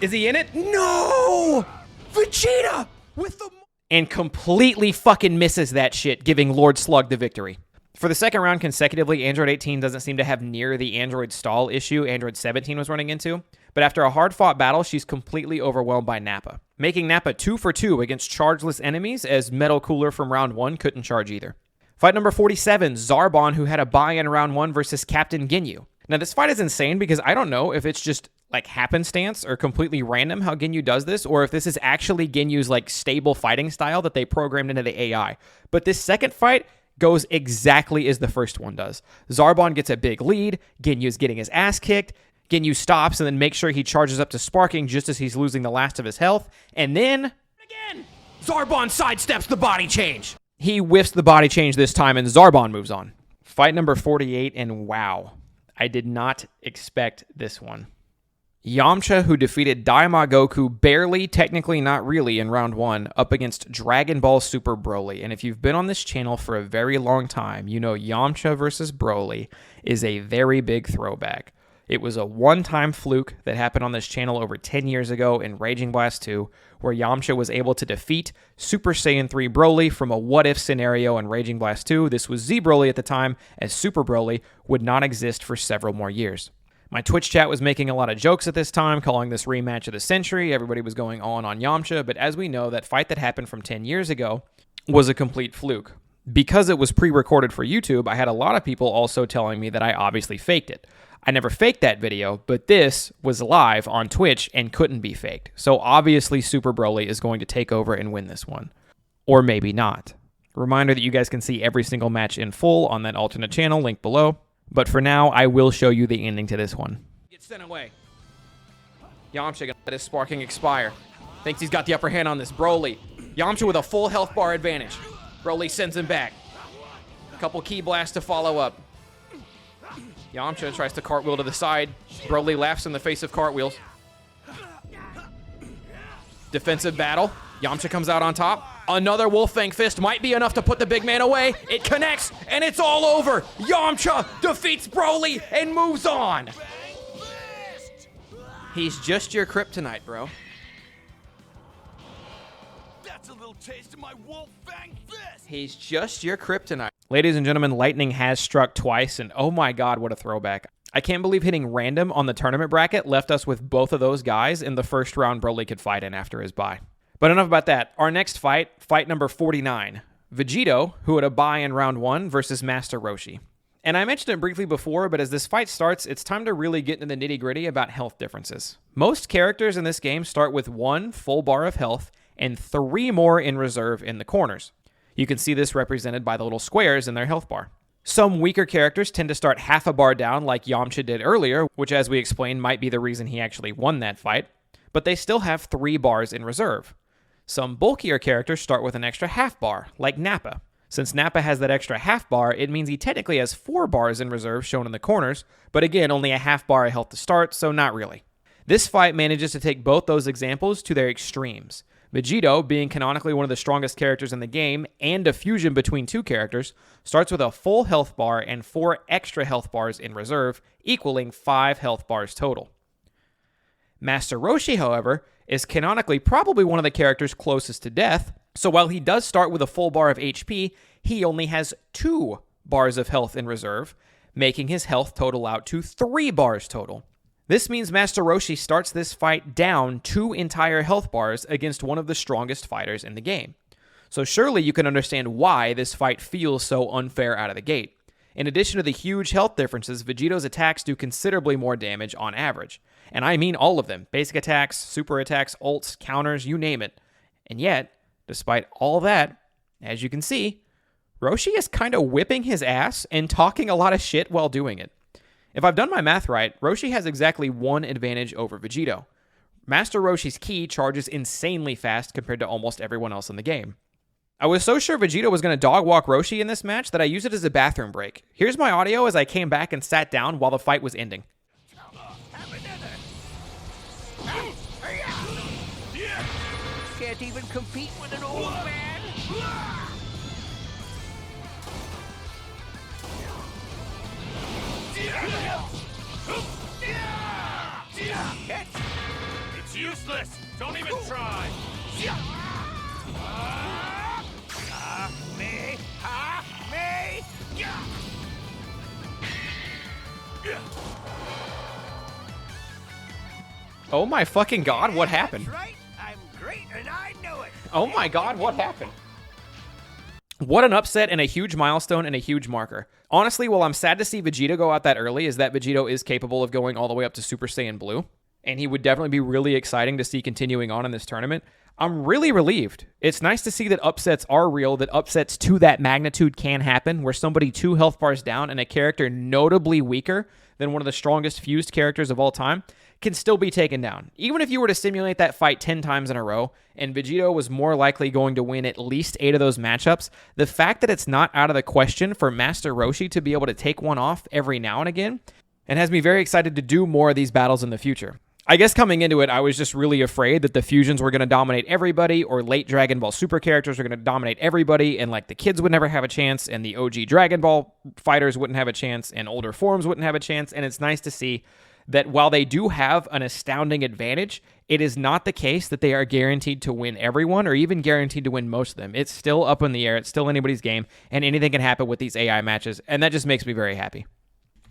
Is he in it? No! Vegeta with the... And completely fucking misses that shit, giving Lord Slug the victory. For the second round consecutively, Android 18 doesn't seem to have near the Android stall issue Android 17 was running into, but after a hard-fought battle, she's completely overwhelmed by Nappa, making Nappa 2 for 2 against chargeless enemies, as Metal Cooler from round 1 couldn't charge either. Fight number 47, Zarbon, who had a bye in round 1 versus Captain Ginyu. Now, this fight is insane because I don't know if it's just like happenstance or completely random how Ginyu does this, or if this is actually Ginyu's like stable fighting style that they programmed into the AI. But this second fight goes exactly as the first one does. Zarbon gets a big lead, Ginyu's getting his ass kicked, Ginyu stops and then makes sure he charges up to sparking just as he's losing the last of his health, and then, again, Zarbon sidesteps the body change. He whiffs the body change this time and Zarbon moves on. Fight number 48, and wow, I did not expect this one. Yamcha, who defeated Daima Goku barely, technically not really, in round 1, up against Dragon Ball Super Broly. And if you've been on this channel for a very long time, you know Yamcha versus Broly is a very big throwback. It was a one-time fluke that happened on this channel over 10 years ago in Raging Blast 2, where Yamcha was able to defeat Super Saiyan 3 Broly from a what-if scenario in Raging Blast 2. This was Z Broly at the time, as Super Broly would not exist for several more years. My Twitch chat was making a lot of jokes at this time, calling this rematch of the century. Everybody was going on Yamcha, but as we know, that fight that happened from 10 years ago was a complete fluke. Because it was pre-recorded for YouTube, I had a lot of people also telling me that I obviously faked it. I never faked that video, but this was live on Twitch and couldn't be faked. So obviously Super Broly is going to take over and win this one. Or maybe not. Reminder that you guys can see every single match in full on that alternate channel, link below. But for now, I will show you the ending to this one. Get sent away. Yamcha gonna let his sparking expire. Thinks he's got the upper hand on this. Broly. Yamcha with a full health bar advantage. Broly sends him back. Couple key blasts to follow up. Yamcha tries to cartwheel to the side. Broly laughs in the face of cartwheels. Defensive battle. Yamcha comes out on top. Another Wolfang Fist might be enough to put the big man away. It connects, and it's all over. Yamcha defeats Broly and moves on. He's just your kryptonite, bro. That's a little taste of my Wolfang Fist. He's just your kryptonite. Ladies and gentlemen, lightning has struck twice, and oh my god, what a throwback. I can't believe hitting random on the tournament bracket left us with both of those guys in the first round Broly could fight in after his bye. But enough about that. Our next fight, fight number 49. Vegito, who had a bye in round 1 versus Master Roshi. And I mentioned it briefly before, but as this fight starts, it's time to really get into the nitty-gritty about health differences. Most characters in this game start with 1 full bar of health and 3 more in reserve in the corners. You can see this represented by the little squares in their health bar. Some weaker characters tend to start half a bar down like Yamcha did earlier, which as we explained might be the reason he actually won that fight, but they still have 3 bars in reserve. Some bulkier characters start with an extra half bar, like Nappa. Since Nappa has that extra half bar, it means he technically has 4 bars in reserve shown in the corners, but again, only a half bar of health to start, so not really. This fight manages to take both those examples to their extremes. Vegito, being canonically one of the strongest characters in the game, and a fusion between 2 characters, starts with a full health bar and 4 extra health bars in reserve, equaling 5 health bars total. Master Roshi, however, is canonically probably one of the characters closest to death, so while he does start with a full bar of HP, he only has 2 bars of health in reserve, making his health total out to 3 bars total. This means Master Roshi starts this fight down 2 entire health bars against one of the strongest fighters in the game. So surely you can understand why this fight feels so unfair out of the gate. In addition to the huge health differences, Vegito's attacks do considerably more damage on average. And I mean all of them. Basic attacks, super attacks, ults, counters, you name it. And yet, despite all that, as you can see, Roshi is kind of whipping his ass and talking a lot of shit while doing it. If I've done my math right, Roshi has exactly 1 advantage over Vegito. Master Roshi's ki charges insanely fast compared to almost everyone else in the game. I was so sure Vegito was going to dog walk Roshi in this match that I used it as a bathroom break. Here's my audio as I came back and sat down while the fight was ending. can't even compete with an old man. It's useless! Don't even try! Me? Oh my fucking god, what happened? That's right. I'm great and I know it. Oh my god, what happened? What an upset and a huge milestone and a huge marker. Honestly, while I'm sad to see Vegeta go out that early, is that Vegito is capable of going all the way up to Super Saiyan Blue, and he would definitely be really exciting to see continuing on in this tournament. I'm really relieved. It's nice to see that upsets are real, that upsets to that magnitude can happen, where somebody 2 health bars down and a character notably weaker than one of the strongest fused characters of all time can still be taken down. Even if you were to simulate that fight 10 times in a row, and Vegito was more likely going to win at least 8 of those matchups, the fact that it's not out of the question for Master Roshi to be able to take one off every now and again, and has me very excited to do more of these battles in the future. I guess coming into it, I was just really afraid that the fusions were going to dominate everybody, or late Dragon Ball Super characters were going to dominate everybody, and like the kids would never have a chance, and the OG Dragon Ball fighters wouldn't have a chance, and older forms wouldn't have a chance. And it's nice to see that while they do have an astounding advantage, it is not the case that they are guaranteed to win everyone, or even guaranteed to win most of them. It's still up in the air. It's still anybody's game, and anything can happen with these AI matches, and that just makes me very happy.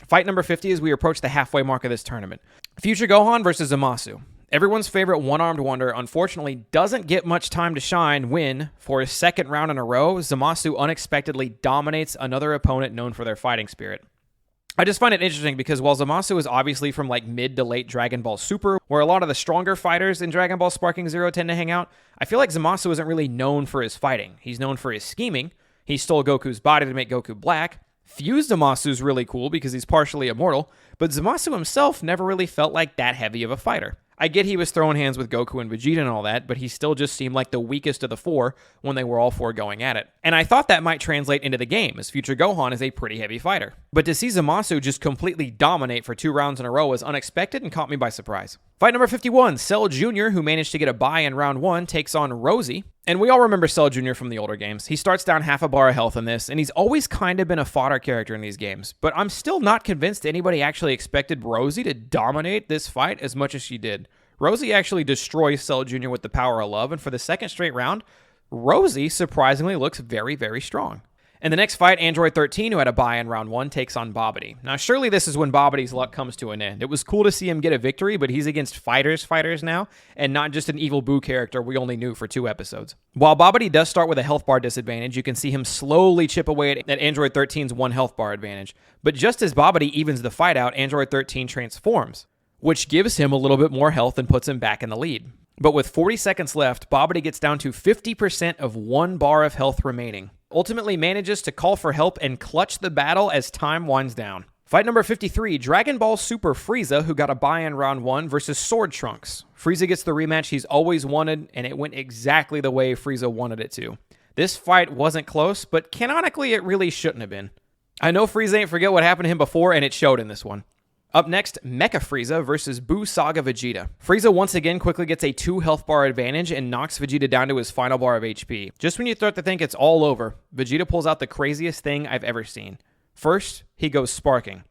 Fight number 50 as we approach the halfway mark of this tournament. Future Gohan versus Zamasu. Everyone's favorite one-armed wonder unfortunately doesn't get much time to shine when, for his second round in a row, Zamasu unexpectedly dominates another opponent known for their fighting spirit. I just find it interesting because while Zamasu is obviously from like mid to late Dragon Ball Super, where a lot of the stronger fighters in Dragon Ball Sparking Zero tend to hang out, I feel like Zamasu isn't really known for his fighting. He's known for his scheming. He stole Goku's body to make Goku black. Fused Zamasu's really cool because he's partially immortal, but Zamasu himself never really felt like that heavy of a fighter. I get he was throwing hands with Goku and Vegeta and all that, but he still just seemed like the weakest of the 4 when they were all 4 going at it. And I thought that might translate into the game, as Future Gohan is a pretty heavy fighter. But to see Zamasu just completely dominate for 2 rounds in a row was unexpected and caught me by surprise. Fight number 51, Cell Jr., who managed to get a bye in round 1, takes on Rosie. And we all remember Cell Jr. from the older games. He starts down half a bar of health in this, and he's always kind of been a fodder character in these games. But I'm still not convinced anybody actually expected Rosie to dominate this fight as much as she did. Rosie actually destroys Cell Jr. with the power of love, and for the second straight round, Rosie surprisingly looks very, very strong. In the next fight, Android 13, who had a bye in round 1, takes on Babidi. Now, surely this is when Babidi's luck comes to an end. It was cool to see him get a victory, but he's against fighters now, and not just an evil Boo character we only knew for 2 episodes. While Babidi does start with a health bar disadvantage, you can see him slowly chip away at Android 13's 1 health bar advantage. But just as Babidi evens the fight out, Android 13 transforms, which gives him a little bit more health and puts him back in the lead. But with 40 seconds left, Babidi gets down to 50% of 1 bar of health remaining. Ultimately manages to call for help and clutch the battle as time winds down. Fight number 53, Dragon Ball Super Frieza, who got a bye in round 1, versus Sword Trunks. Frieza gets the rematch he's always wanted, and it went exactly the way Frieza wanted it to. This fight wasn't close, but canonically it really shouldn't have been. I know Frieza ain't forget what happened to him before, and it showed in this one. Up next, Mecha Frieza versus Boo Saga Vegeta. Frieza once again quickly gets a 2 health bar advantage and knocks Vegeta down to his final bar of HP. Just when you start to think it's all over, Vegeta pulls out the craziest thing I've ever seen. First, he goes Sparking.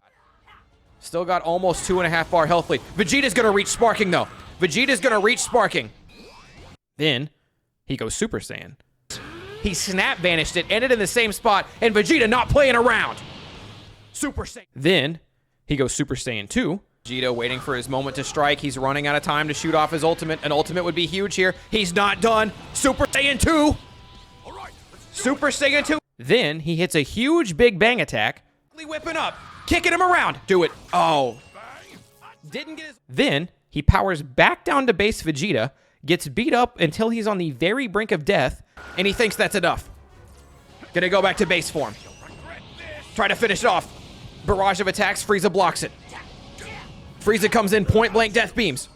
Still got almost 2.5 bar health lead. Vegeta's gonna reach Sparking though. Vegeta's gonna reach Sparking. Then, he goes Super Saiyan. He snap vanished it, ended in the same spot, and Vegeta not playing around. Super Saiyan. Then, he goes Super Saiyan 2. Vegeta waiting for his moment to strike. He's running out of time to shoot off his ultimate. An ultimate would be huge here. He's not done. Super Saiyan 2. Super Saiyan 2. Then he hits a huge Big Bang attack. Whipping up. Kicking him around. Do it. Oh. Didn't get his... Then he powers back down to base Vegeta, gets beat up until he's on the very brink of death, and he thinks that's enough. Gonna go back to base form. Try to finish it off. Barrage of attacks, Frieza blocks it. Frieza comes in, point blank death beams.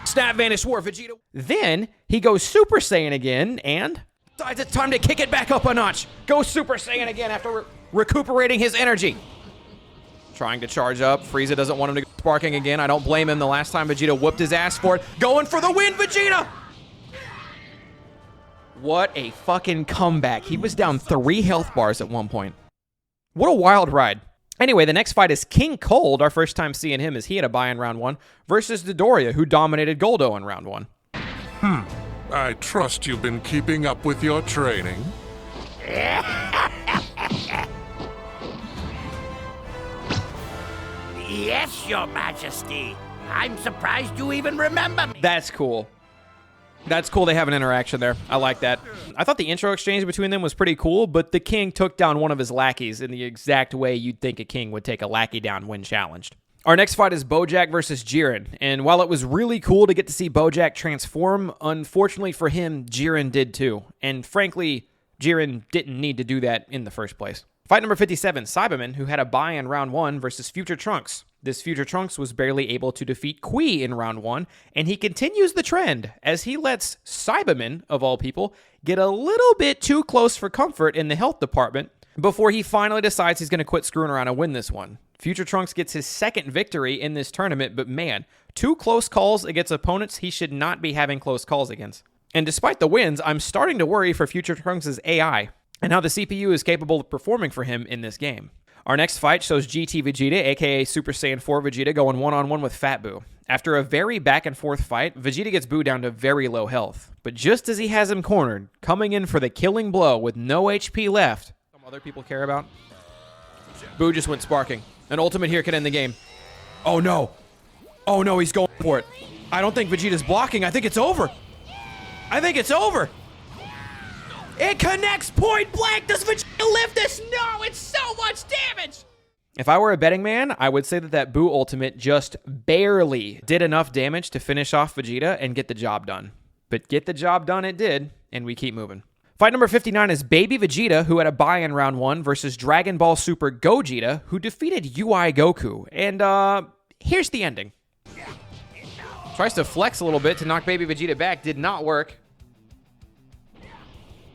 Snap Vanish War, Vegeta. Then he goes Super Saiyan again and decides it's time to kick it back up a notch. Goes Super Saiyan again after recuperating his energy. Trying to charge up. Frieza doesn't want him to go Sparking again. I don't blame him. The last time Vegeta whooped his ass for it. Going for the win, Vegeta! What a fucking comeback. He was down 3 health bars at one point. What a wild ride. Anyway, the next fight is King Cold, our first time seeing him as he had a bye in round 1, versus Dodoria, who dominated Goldo in round 1. I trust you've been keeping up with your training. Yes, Your Majesty. I'm surprised you even remember me. That's cool. That's cool they have an interaction there. I like that. I thought the intro exchange between them was pretty cool, but the king took down one of his lackeys in the exact way you'd think a king would take a lackey down when challenged. Our next fight is Bojack versus Jiren, and while it was really cool to get to see Bojack transform, unfortunately for him, Jiren did too. And frankly, Jiren didn't need to do that in the first place. Fight number 57, Cyberman, who had a bye in round 1 versus Future Trunks. This Future Trunks was barely able to defeat Kui in round 1, and he continues the trend as he lets Cyberman, of all people, get a little bit too close for comfort in the health department before he finally decides he's going to quit screwing around and win this one. Future Trunks gets his second victory in this tournament, but man, 2 close calls against opponents he should not be having close calls against. And despite the wins, I'm starting to worry for Future Trunks' AI and how the CPU is capable of performing for him in this game. Our next fight shows GT Vegeta, aka Super Saiyan 4 Vegeta, going one-on-one with Fat Boo. After a very back-and-forth fight, Vegeta gets Boo down to very low health. But just as he has him cornered, coming in for the killing blow with no HP left, some other people care about, Boo just went sparking. An ultimate here can end the game. Oh no! Oh no, he's going for it. I don't think Vegeta's blocking. I think it's over. I think it's over. It connects point blank. Does Vegeta live this? No, it's so much damage. If I were a betting man, I would say that Boo ultimate just barely did enough damage to finish off Vegeta and get the job done. But get the job done it did, and we keep moving. Fight number 59 is Baby Vegeta, who had a bye in round 1, versus Dragon Ball Super Gogeta, who defeated UI Goku. And here's the ending. Tries to flex a little bit to knock Baby Vegeta back. Did not work.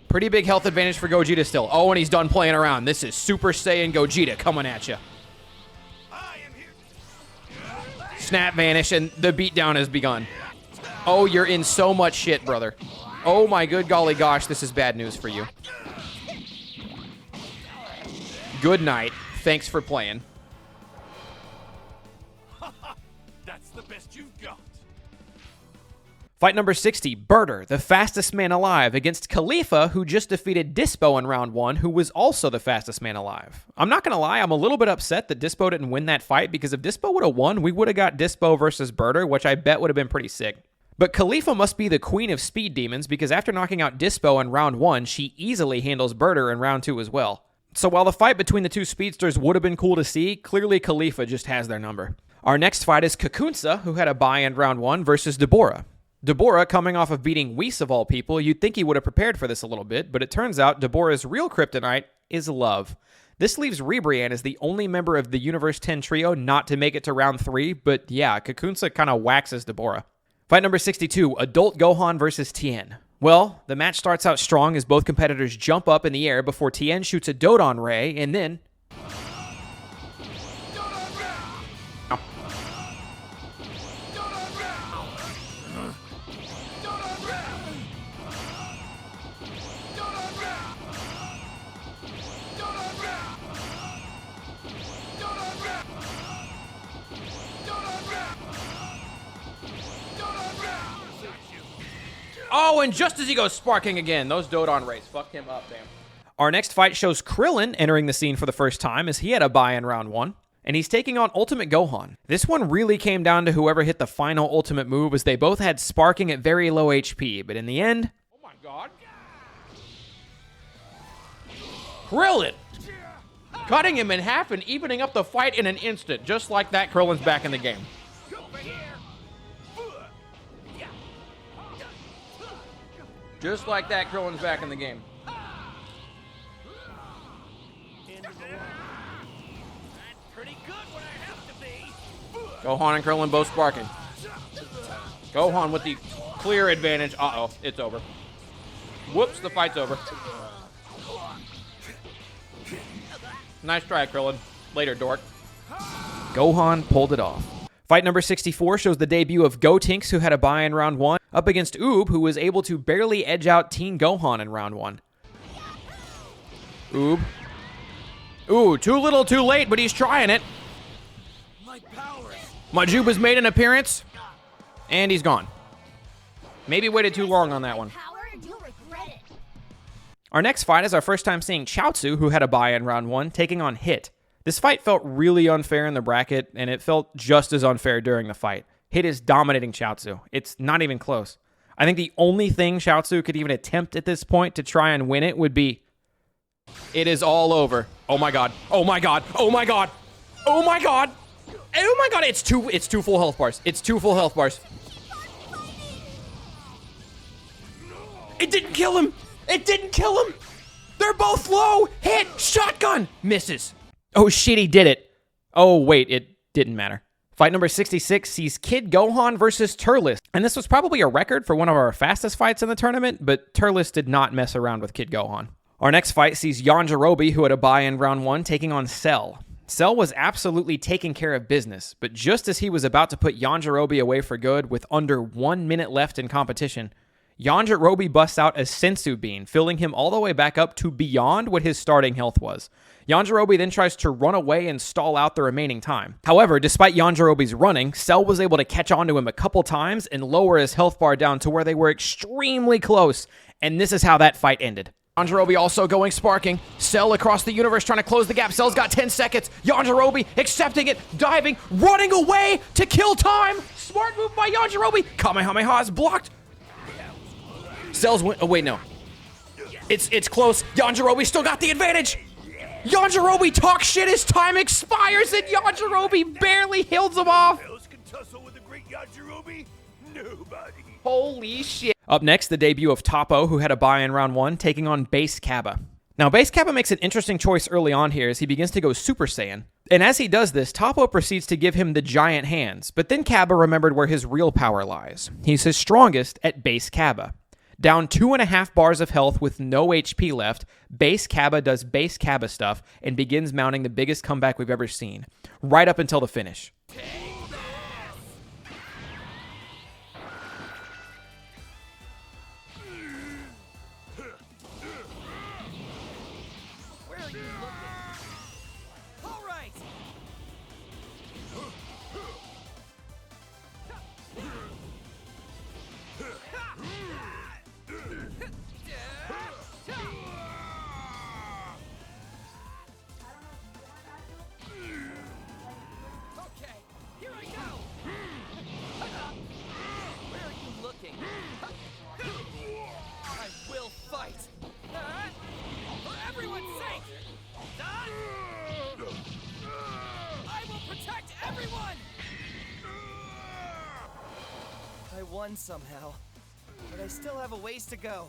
Pretty big health advantage for Gogeta still. Oh, and he's done playing around. This is Super Saiyan Gogeta coming at you. Snap vanish, and the beatdown has begun. Oh, you're in so much shit, brother. Oh my good golly gosh, this is bad news for you. Good night. Thanks for playing. That's the best you've got. Fight number 60, Birder, the fastest man alive, against Khalifa, who just defeated Dispo in round 1, who was also the fastest man alive. I'm not going to lie, I'm a little bit upset that Dispo didn't win that fight, because if Dispo would have won, we would have got Dispo versus Birder, which I bet would have been pretty sick. But Khalifa must be the queen of speed demons, because after knocking out Dispo in round 1, she easily handles Birder in round 2 as well. So while the fight between the two speedsters would have been cool to see, clearly Khalifa just has their number. Our next fight is Kakunsa, who had a bye in round 1, versus Deborah. Deborah, coming off of beating Whis of all people, you'd think he would have prepared for this a little bit, but it turns out Deborah's real kryptonite is love. This leaves Ribrianne as the only member of the Universe 10 trio not to make it to round 3, but yeah, Kakunsa kind of waxes Deborah. Fight number 62, Adult Gohan versus Tien. Well, the match starts out strong as both competitors jump up in the air before Tien shoots a Dodon Ray, and then... Oh, and just as he goes sparking again, those Dodon Rays fucked him up, damn. Our next fight shows Krillin entering the scene for the first time as he had a bye in round 1, and he's taking on Ultimate Gohan. This one really came down to whoever hit the final ultimate move as they both had sparking at very low HP, but in the end... Oh my god. Krillin! Cutting him in half and evening up the fight in an instant. Just like that, Krillin's back in the game. Just like that, Krillin's back in the game. Gohan and Krillin both sparking. Gohan with the clear advantage. Uh-oh, it's over. Whoops, the fight's over. Nice try, Krillin. Later, dork. Gohan pulled it off. Fight number 64 shows the debut of Gotenks, who had a bye in round 1, up against Oob, who was able to barely edge out Teen Gohan in round 1. Oob. Ooh, too little, too late, but he's trying it. Majuba's made an appearance, and he's gone. Maybe waited too long on that one. Power, you'll regret it. Our next fight is our first time seeing Chaozu, who had a bye in round 1, taking on Hit. This fight felt really unfair in the bracket, and it felt just as unfair during the fight. Hit is dominating Chaozu. It's not even close. I think the only thing Chaozu could even attempt at this point to try and win it would be, it is all over. Oh my god. Oh my god. Oh my god. Oh my god. Oh my god. It's two full health bars. It's 2 full health bars. It didn't kill him. It didn't kill him. They're both low. Hit. Shotgun. Misses. Oh shit, he did it. Oh wait, it didn't matter. Fight number 66 sees Kid Gohan versus Turles. And this was probably a record for one of our fastest fights in the tournament, but Turles did not mess around with Kid Gohan. Our next fight sees Yajirobe, who had a bye in round 1, taking on Cell. Cell was absolutely taking care of business, but just as he was about to put Yajirobe away for good with under 1 minute left in competition, Yajirobe busts out a Sensu Bean, filling him all the way back up to beyond what his starting health was. Yajirobe then tries to run away and stall out the remaining time. However, despite Yajirobe's running, Cell was able to catch onto him a couple times and lower his health bar down to where they were extremely close, and this is how that fight ended. Yajirobe also going sparking. Cell across the universe trying to close the gap. Cell's got 10 seconds. Yajirobe accepting it, diving, running away to kill time. Smart move by Yajirobe. Kamehameha is blocked. Cell's win. Oh, wait, no. It's close. Yajirobe still got the advantage. Yajirobe talks shit. His time expires, and Yajirobe barely heals him off. Else can tussle with the great Yajirobe? Nobody. Holy shit. Up next, the debut of Toppo, who had a bye in round 1, taking on Base Cabba. Now, Base Cabba makes an interesting choice early on here as he begins to go Super Saiyan. And as he does this, Toppo proceeds to give him the giant hands, but then Cabba remembered where his real power lies. He's his strongest at Base Cabba. Down 2.5 bars of health with no HP left, Base Cabba does Base Cabba stuff and begins mounting the biggest comeback we've ever seen, right up until the finish. Where are you looking? All right. Okay, here I go. Where are you looking? I will fight. For everyone's sake. I will protect everyone. I won somehow, but I still have a ways to go.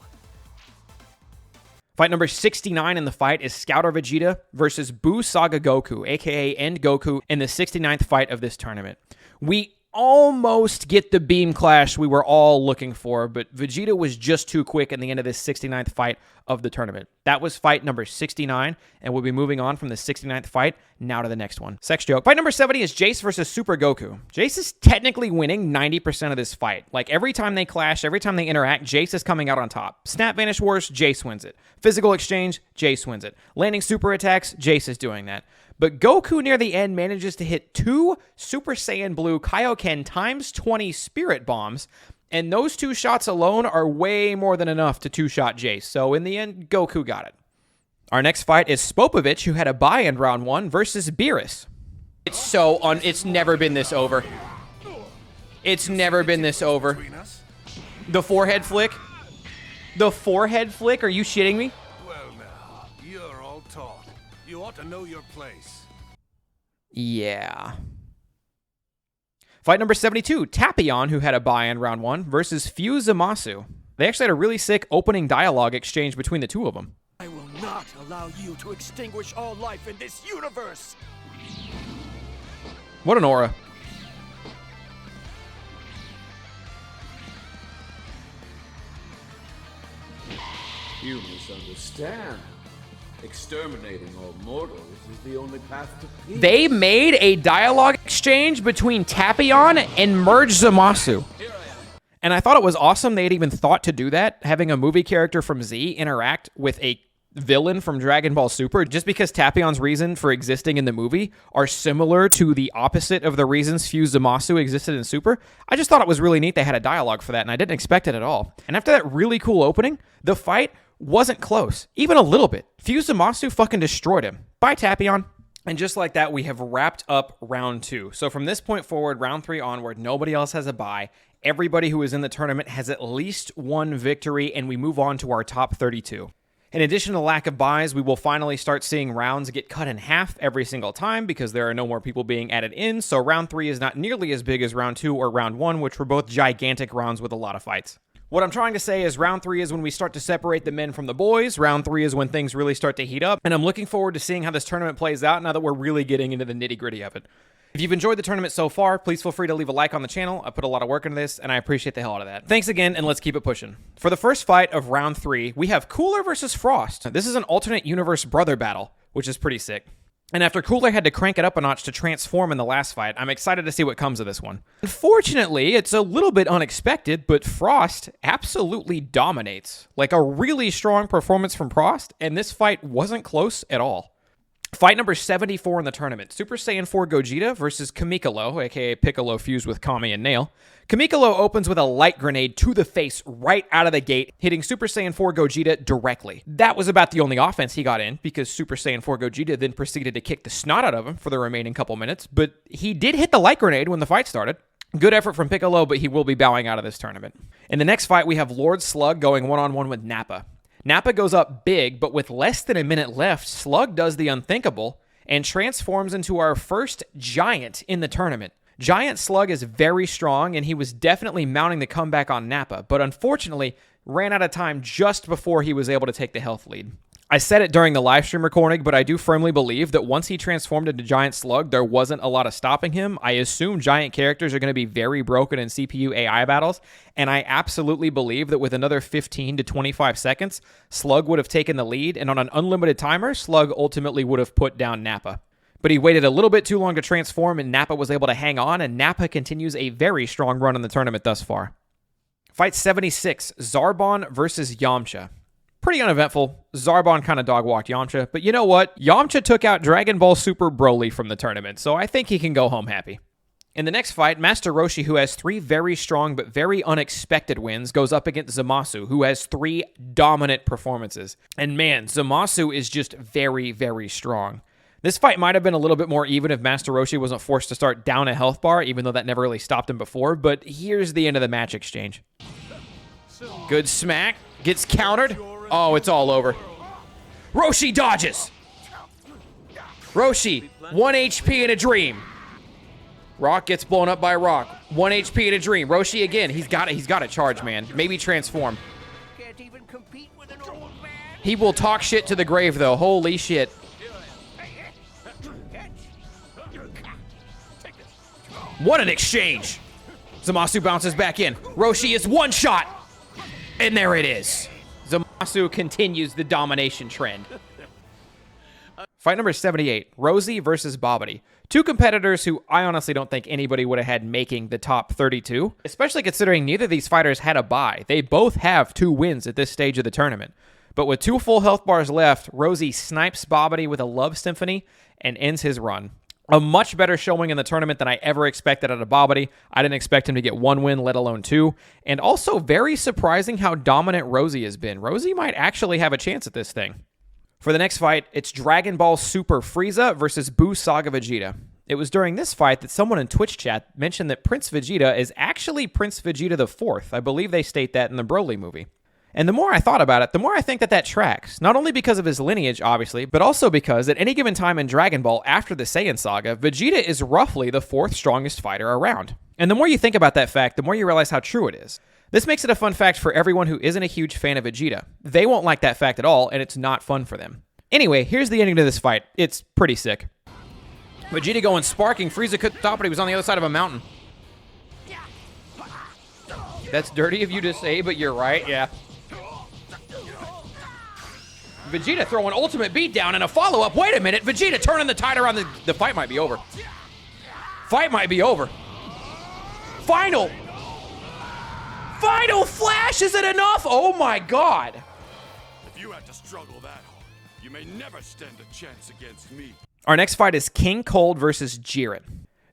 Fight number 69 in the fight is Scouter Vegeta versus Buu Saga Goku, aka End Goku, in the 69th fight of this tournament. We almost get the beam clash we were all looking for, but Vegeta was just too quick in the end of this 69th fight of the tournament. That was fight number 69, and we'll be moving on from the 69th fight now to the next one. Sex joke. Fight number 70 is Jace versus Super Goku. Jace is technically winning 90% of this fight. Like, every time they clash, every time they interact, Jace is coming out on top. Snap Vanish Wars, Jace wins it. Physical Exchange, Jace wins it. Landing super attacks, Jace is doing that. But Goku near the end manages to hit 2 Super Saiyan Blue Kaioken times 20 Spirit Bombs, and those 2 shots alone are way more than enough to 2-shot Jace. So in the end, Goku got it. Our next fight is Spopovich, who had a bye in round 1, versus Beerus. It's never been this over. It's never been this over. The forehead flick? The forehead flick? Are you shitting me? Well now, you're all talk. You ought to know your place. Yeah. Fight number 72, Tapion, who had a bye in round 1, versus Fuse Zamasu. They actually had a really sick opening dialogue exchange between the two of them. I will not allow you to extinguish all life in this universe. What an aura. You misunderstand. Exterminating all mortals is the only path to peace. They made a dialogue exchange between Tapion and Merge Zamasu. And I thought it was awesome they had even thought to do that, having a movie character from Z interact with a villain from Dragon Ball Super, just because Tapion's reason for existing in the movie are similar to the opposite of the reasons Fuse Zamasu existed in Super. I just thought it was really neat they had a dialogue for that, and I didn't expect it at all. And after that really cool opening, the fight wasn't close, even a little bit. Fuse Zamasu fucking destroyed him. Bye, Tapion. And just like that, we have wrapped up round 2. So from this point forward, round 3 onward, nobody else has a bye. Everybody who is in the tournament has at least one victory, and we move on to our top 32. In addition to the lack of buys, we will finally start seeing rounds get cut in half every single time because there are no more people being added in, so round 3 is not nearly as big as round 2 or round 1, which were both gigantic rounds with a lot of fights. What I'm trying to say is round 3 is when we start to separate the men from the boys. Round 3 is when things really start to heat up, and I'm looking forward to seeing how this tournament plays out now that we're really getting into the nitty-gritty of it. If you've enjoyed the tournament so far, please feel free to leave a like on the channel. I put a lot of work into this, and I appreciate the hell out of that. Thanks again, and let's keep it pushing. For the first fight of round 3, we have Cooler versus Frost. This is an alternate universe brother battle, which is pretty sick. And after Cooler had to crank it up a notch to transform in the last fight, I'm excited to see what comes of this one. Unfortunately, it's a little bit unexpected, but Frost absolutely dominates. Like a really strong performance from Frost, and this fight wasn't close at all. Fight number 74 in the tournament, Super Saiyan 4 Gogeta versus Kamikalo, aka Piccolo fused with Kami and Nail. Kamikalo opens with a light grenade to the face right out of the gate, hitting Super Saiyan 4 Gogeta directly. That was about the only offense he got in, because Super Saiyan 4 Gogeta then proceeded to kick the snot out of him for the remaining couple minutes, but he did hit the light grenade when the fight started. Good effort from Piccolo, but he will be bowing out of this tournament. In the next fight, we have Lord Slug going one-on-one with Nappa. Nappa goes up big, but with less than a minute left, Slug does the unthinkable and transforms into our first giant in the tournament. Giant Slug is very strong, and he was definitely mounting the comeback on Nappa, but unfortunately ran out of time just before he was able to take the health lead. I said it during the live stream recording, but I do firmly believe that once he transformed into Giant Slug, there wasn't a lot of stopping him. I assume giant characters are going to be very broken in CPU AI battles, and I absolutely believe that with another 15 to 25 seconds, Slug would have taken the lead, and on an unlimited timer, Slug ultimately would have put down Nappa. But he waited a little bit too long to transform, and Nappa was able to hang on, and Nappa continues a very strong run in the tournament thus far. Fight 76, Zarbon versus Yamcha. Pretty uneventful. Zarbon kind of dog-walked Yamcha, but you know what? Yamcha took out Dragon Ball Super Broly from the tournament, so I think he can go home happy. In the next fight, Master Roshi, who has 3 very strong but very unexpected wins, goes up against Zamasu, who has 3 dominant performances. And man, Zamasu is just very, very strong. This fight might have been a little bit more even if Master Roshi wasn't forced to start down a health bar, even though that never really stopped him before, but here's the end of the match exchange. Good smack. Gets countered. Oh, it's all over. Roshi dodges. Roshi, 1 HP in a dream. Rock gets blown up by Rock. 1 HP in a dream. Roshi again. He's got to charge, man. Maybe transform. Can't even compete with an old man. He will talk shit to the grave, though. Holy shit. What an exchange. Zamasu bounces back in. Roshi is one shot. And there it is. Zamasu continues the domination trend. Fight number 78, Rosie versus Bobbity. 2 competitors who I honestly don't think anybody would have had making the top 32, especially considering neither of these fighters had a bye. They both have 2 wins at this stage of the tournament. But with 2 full health bars left, Rosie snipes Bobbity with a Love Symphony and ends his run. A much better showing in the tournament than I ever expected out of Bobbity. I didn't expect him to get 1 win, let alone 2. And also very surprising how dominant Rosie has been. Rosie might actually have a chance at this thing. For the next fight, it's Dragon Ball Super Frieza versus Buu Saga Vegeta. It was during this fight that someone in Twitch chat mentioned that Prince Vegeta is actually Prince Vegeta IV. I believe they state that in the Broly movie. And the more I thought about it, the more I think that tracks. Not only because of his lineage, obviously, but also because at any given time in Dragon Ball after the Saiyan saga, Vegeta is roughly the 4th strongest fighter around. And the more you think about that fact, the more you realize how true it is. This makes it a fun fact for everyone who isn't a huge fan of Vegeta. They won't like that fact at all, and it's not fun for them. Anyway, here's the ending to this fight. It's pretty sick. Vegeta going sparking, Frieza couldn't stop it, he was on the other side of a mountain. That's dirty of you to say, but you're right, yeah. Vegeta throwing ultimate beatdown and a follow-up. Wait a minute, Vegeta turning the tide around. The fight might be over. Fight might be over. Final flash, is it enough? Oh my God. If you had to struggle that hard, you may never stand a chance against me. Our next fight is King Cold versus Jiren.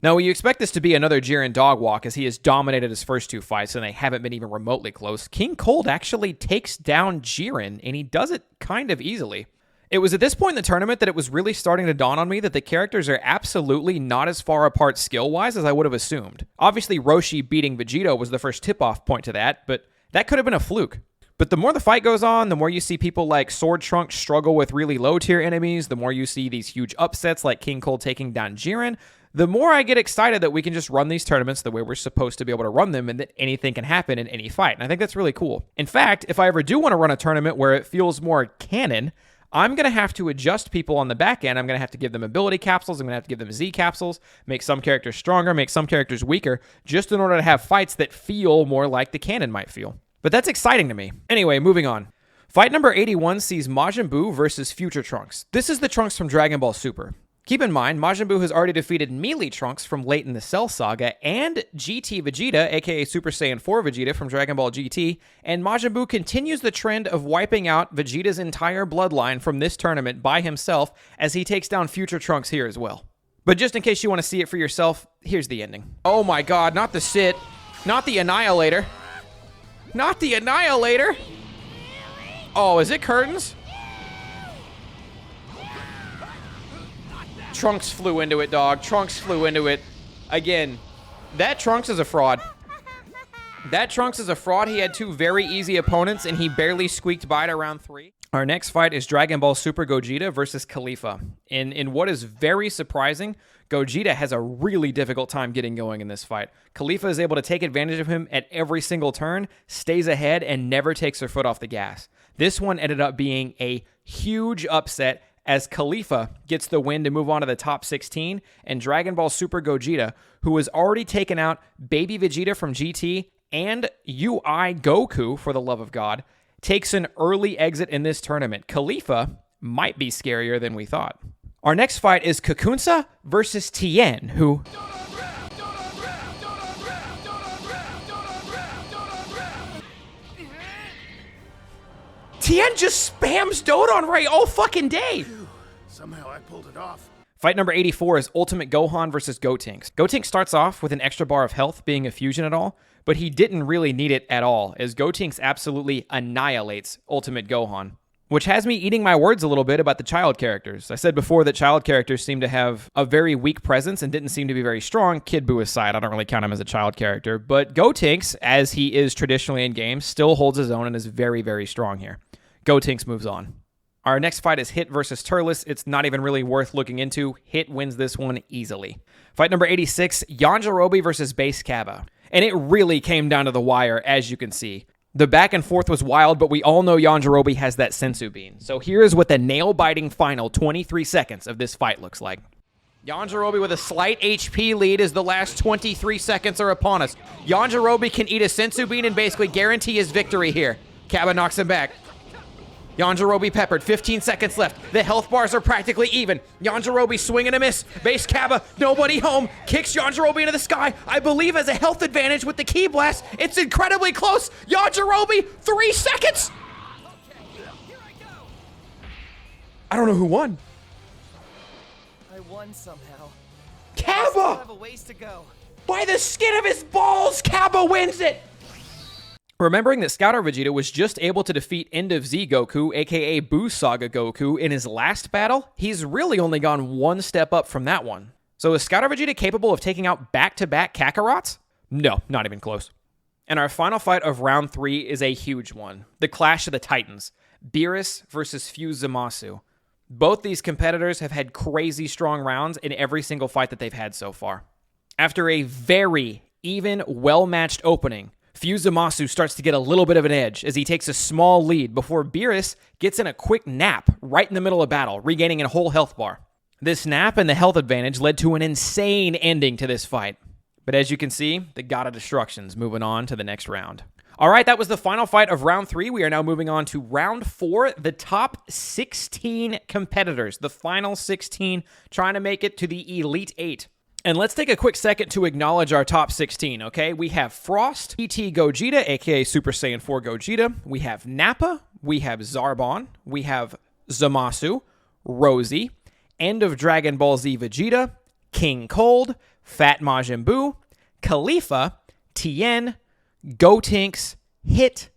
Now, you expect this to be another Jiren dog walk as he has dominated his first two fights and they haven't been even remotely close. King Cold actually takes down Jiren and he does it kind of easily. It was at this point in the tournament that it was really starting to dawn on me that the characters are absolutely not as far apart skill-wise as I would have assumed. Obviously, Roshi beating Vegito was the first tip-off point to that, but that could have been a fluke. But the more the fight goes on, the more you see people like Sword Trunks struggle with really low-tier enemies, the more you see these huge upsets like King Cold taking down Jiren, the more I get excited that we can just run these tournaments the way we're supposed to be able to run them and that anything can happen in any fight. And I think that's really cool. In fact, if I ever do want to run a tournament where it feels more canon, I'm going to have to adjust people on the back end. I'm going to have to give them ability capsules. I'm going to have to give them Z capsules, make some characters stronger, make some characters weaker, just in order to have fights that feel more like the canon might feel. But that's exciting to me. Anyway, moving on. Fight number 81 sees Majin Buu versus Future Trunks. This is the Trunks from Dragon Ball Super. Keep in mind, Majin Buu has already defeated Melee Trunks from late in the Cell Saga and GT Vegeta, aka Super Saiyan 4 Vegeta from Dragon Ball GT, and Majin Buu continues the trend of wiping out Vegeta's entire bloodline from this tournament by himself as he takes down Future Trunks here as well. But just in case you want to see it for yourself, here's the ending. Oh my God, not the Sit, not the Annihilator, not the Annihilator. Oh, is it curtains? Trunks flew into it, dog. Trunks flew into it. Again, that Trunks is a fraud. That Trunks is a fraud. He had two very easy opponents, and he barely squeaked by to round 3. Our next fight is Dragon Ball Super Gogeta versus Khalifa. In what is very surprising, Gogeta has a really difficult time getting going in this fight. Khalifa is able to take advantage of him at every single turn, stays ahead, and never takes her foot off the gas. This one ended up being a huge upset as Khalifa gets the win to move on to the top 16, and Dragon Ball Super Gogeta, who has already taken out Baby Vegeta from GT and UI Goku, for the love of God, takes an early exit in this tournament. Khalifa might be scarier than we thought. Our next fight is Kakunsa versus Tien, who... Tien just spams Dodon Ray all fucking day. Somehow I pulled it off. Fight number 84 is Ultimate Gohan versus Gotenks. Gotenks starts off with an extra bar of health, being a fusion at all, but he didn't really need it at all, as Gotenks absolutely annihilates Ultimate Gohan, which has me eating my words a little bit about the child characters. I said before that child characters seem to have a very weak presence and didn't seem to be very strong. Kid Buu aside, I don't really count him as a child character, but Gotenks, as he is traditionally in games, still holds his own and is very, very strong here. Gotenks moves on. Our next fight is Hit versus Turles. It's not even really worth looking into. Hit wins this one easily. Fight number 86, Yajirobe versus Base Kaba. And it really came down to the wire, as you can see. The back and forth was wild, but we all know Yajirobe has that Sensu Bean. So here's what the nail-biting final 23 seconds of this fight looks like. Yajirobe with a slight HP lead as the last 23 seconds are upon us. Yajirobe can eat a Sensu Bean and basically guarantee his victory here. Kaba knocks him back. Yajirobe peppered, 15 seconds left. The health bars are practically even. Yajirobe swing and a miss. Base Kaba, nobody home. Kicks Yajirobe into the sky. I believe has a health advantage with the Ki Blast. It's incredibly close. Yajirobe, 3 seconds. I don't know who won. I won somehow. I still Kaba! have a ways to go. By the skin of his balls, Kaba wins it. Remembering that Scouter Vegeta was just able to defeat End of Z Goku, aka Buu Saga Goku, in his last battle, he's really only gone one step up from that one. So is Scouter Vegeta capable of taking out back-to-back Kakarots? No, not even close. And our final fight of round 3 is a huge one. The Clash of the Titans. Beerus versus Fuse Zamasu. Both these competitors have had crazy strong rounds in every single fight that they've had so far. After a very even, well-matched opening, Fuse Zamasu starts to get a little bit of an edge as he takes a small lead before Beerus gets in a quick nap right in the middle of battle, regaining a whole health bar. This nap and the health advantage led to an insane ending to this fight. But as you can see, the God of Destruction's moving on to the next round. All right, that was the final fight of round 3. We are now moving on to round 4, the top 16 competitors, the final 16 trying to make it to the Elite 8. And let's take a quick second to acknowledge our top 16, okay? We have Frost, ET Gogeta, aka Super Saiyan 4 Gogeta. We have Nappa. We have Zarbon. We have Zamasu, Rosie, End of Dragon Ball Z Vegeta, King Cold, Fat Majin Buu, Khalifa, Tien, Gotenks, Hit,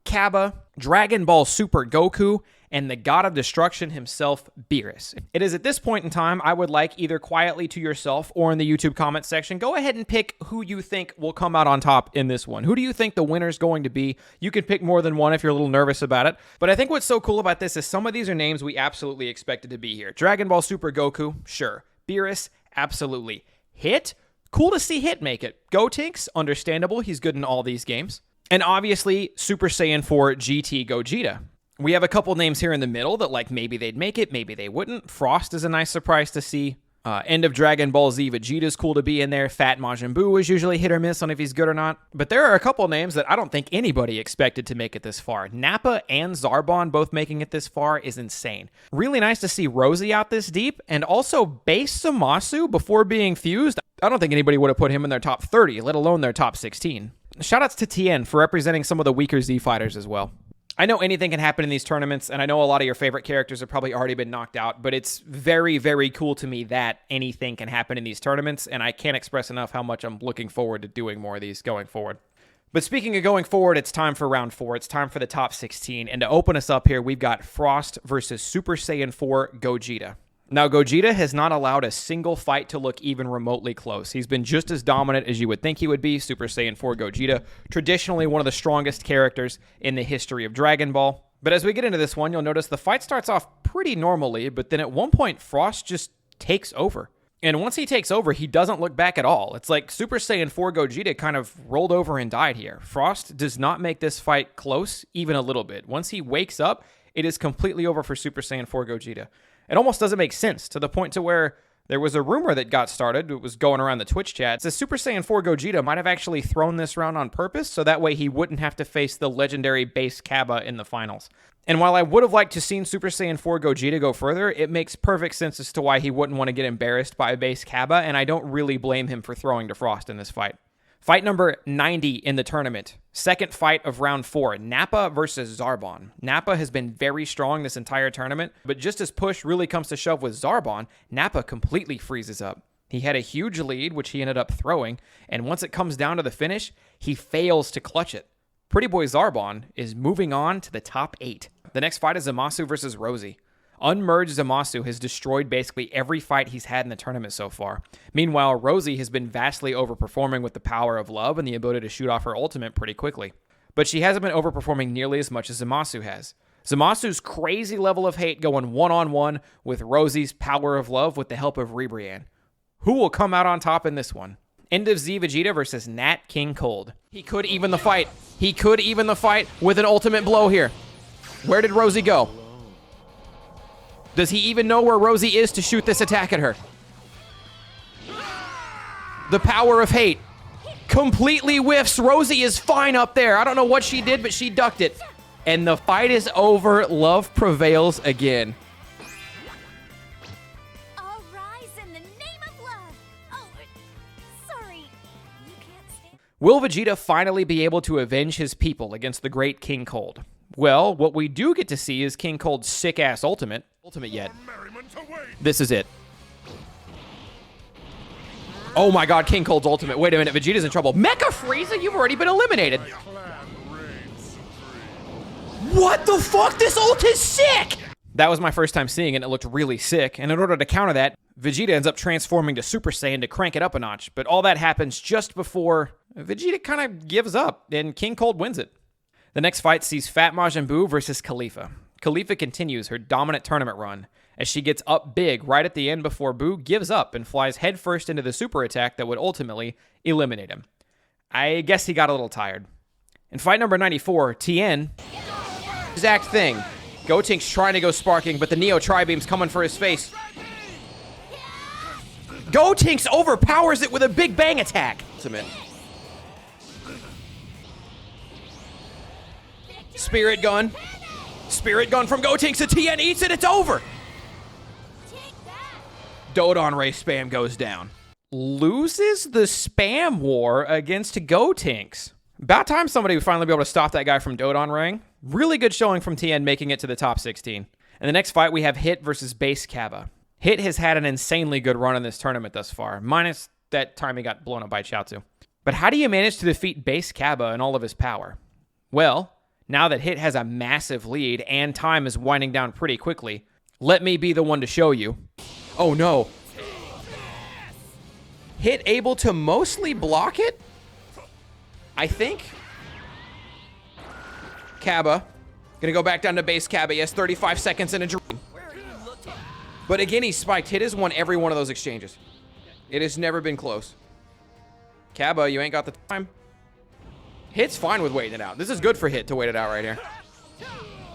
Cabba, Dragon Ball Super Goku, and the God of Destruction himself, Beerus. It is at this point in time I would like, either quietly to yourself or in the YouTube comment section, go ahead and pick who you think will come out on top in this one. Who do you think the winner's going to be? You can pick more than one if you're a little nervous about it. But I think what's so cool about this is some of these are names we absolutely expected to be here. Dragon Ball Super Goku, sure. Beerus, absolutely. Hit, cool to see Hit make it. Gotenks, understandable. He's good in all these games. And obviously, Super Saiyan 4 GT Gogeta. We have a couple names here in the middle that, like, maybe they'd make it, maybe they wouldn't. Frost is a nice surprise to see. End of Dragon Ball Z Vegeta is cool to be in there. Fat Majin Buu is usually hit or miss on if he's good or not. But there are a couple names that I don't think anybody expected to make it this far. Nappa and Zarbon both making it this far is insane. Really nice to see Rosie out this deep, and also base Zamasu before being fused. I don't think anybody would have put him in their top 30, let alone their top 16. Shoutouts to Tien for representing some of the weaker Z fighters as well. I know anything can happen in these tournaments, and I know a lot of your favorite characters have probably already been knocked out, but it's very, very cool to me that anything can happen in these tournaments, and I can't express enough how much I'm looking forward to doing more of these going forward. But speaking of going forward, it's time for round 4. It's time for the top 16, and to open us up here, we've got Frost versus Super Saiyan 4 Gogeta. Now, Gogeta has not allowed a single fight to look even remotely close. He's been just as dominant as you would think he would be. Super Saiyan 4 Gogeta, traditionally one of the strongest characters in the history of Dragon Ball. But as we get into this one, you'll notice the fight starts off pretty normally, but then at one point, Frost just takes over. And once he takes over, he doesn't look back at all. It's like Super Saiyan 4 Gogeta kind of rolled over and died here. Frost does not make this fight close even a little bit. Once he wakes up, it is completely over for Super Saiyan 4 Gogeta. It almost doesn't make sense, to the point to where there was a rumor that got started. It was going around the Twitch chat. It says Super Saiyan 4 Gogeta might have actually thrown this round on purpose, so that way he wouldn't have to face the legendary base Cabba in the finals. And while I would have liked to seen Super Saiyan 4 Gogeta go further, it makes perfect sense as to why he wouldn't want to get embarrassed by base Cabba, and I don't really blame him for throwing to Frost in this fight. Fight number 90 in the tournament. Second fight of round 4, Nappa versus Zarbon. Nappa has been very strong this entire tournament, but just as push really comes to shove with Zarbon, Nappa completely freezes up. He had a huge lead, which he ended up throwing, and once it comes down to the finish, he fails to clutch it. Pretty boy Zarbon is moving on to the top 8. The next fight is Zamasu versus Rosie. Unmerged Zamasu has destroyed basically every fight he's had in the tournament so far. Meanwhile, Rosie has been vastly overperforming with the power of love and the ability to shoot off her ultimate pretty quickly. But she hasn't been overperforming nearly as much as Zamasu has. Zamasu's crazy level of hate going one-on-one with Rosie's power of love with the help of Ribrianne. Who will come out on top in this one? End of Z Vegeta versus Nat King Cold. He could even the fight. He could even the fight with an ultimate blow here. Where did Rosie go? Does he even know where Rosie is to shoot this attack at her? The power of hate completely whiffs. Rosie is fine up there. I don't know what she did, but she ducked it. And the fight is over. Love prevails again. All rise in the name of love. Oh, sorry. You can't stand. Will Vegeta finally be able to avenge his people against the great King Cold? Well, what we do get to see is King Cold's sick-ass ultimate yet. This is it. Oh my god, King Cold's ultimate. Wait a minute, Vegeta's in trouble. Mecha Frieza, you've already been eliminated. What the fuck? This ult is sick! That was my first time seeing it, and it looked really sick. And in order to counter that, Vegeta ends up transforming to Super Saiyan to crank it up a notch. But all that happens just before Vegeta kind of gives up, and King Cold wins it. The next fight sees Fat Majin Buu versus Khalifa. Khalifa continues her dominant tournament run as she gets up big right at the end before Buu gives up and flies headfirst into the super attack that would ultimately eliminate him. I guess he got a little tired. In fight number 94, Tien, exact thing. Gotenks trying to go sparking, but the Neo Tri-Beam's coming for his face. Gotenks overpowers it with a big bang attack. Ultimate. Spirit Gun. Spirit Gun from Gotenks to Tien eats it. It's over. Dodon Ray spam goes down. Loses the spam war against Gotenks. About time somebody would finally be able to stop that guy from Dodon Ray. Really good showing from Tien, making it to the top 16. In the next fight, we have Hit versus Base Kaba. Hit has had an insanely good run in this tournament thus far, minus that time he got blown up by Chiaotzu. But how do you manage to defeat Base Kaba and all of his power? Well, now that Hit has a massive lead and time is winding down pretty quickly, let me be the one to show you. Oh no. Hit able to mostly block it? I think. Kaba. Gonna go back down to Base Kaba. He has 35 seconds in a dream. But again, he's spiked. Hit has won every one of those exchanges. It has never been close. Kaba, you ain't got the time. Hit's fine with waiting it out. This is good for Hit to wait it out right here.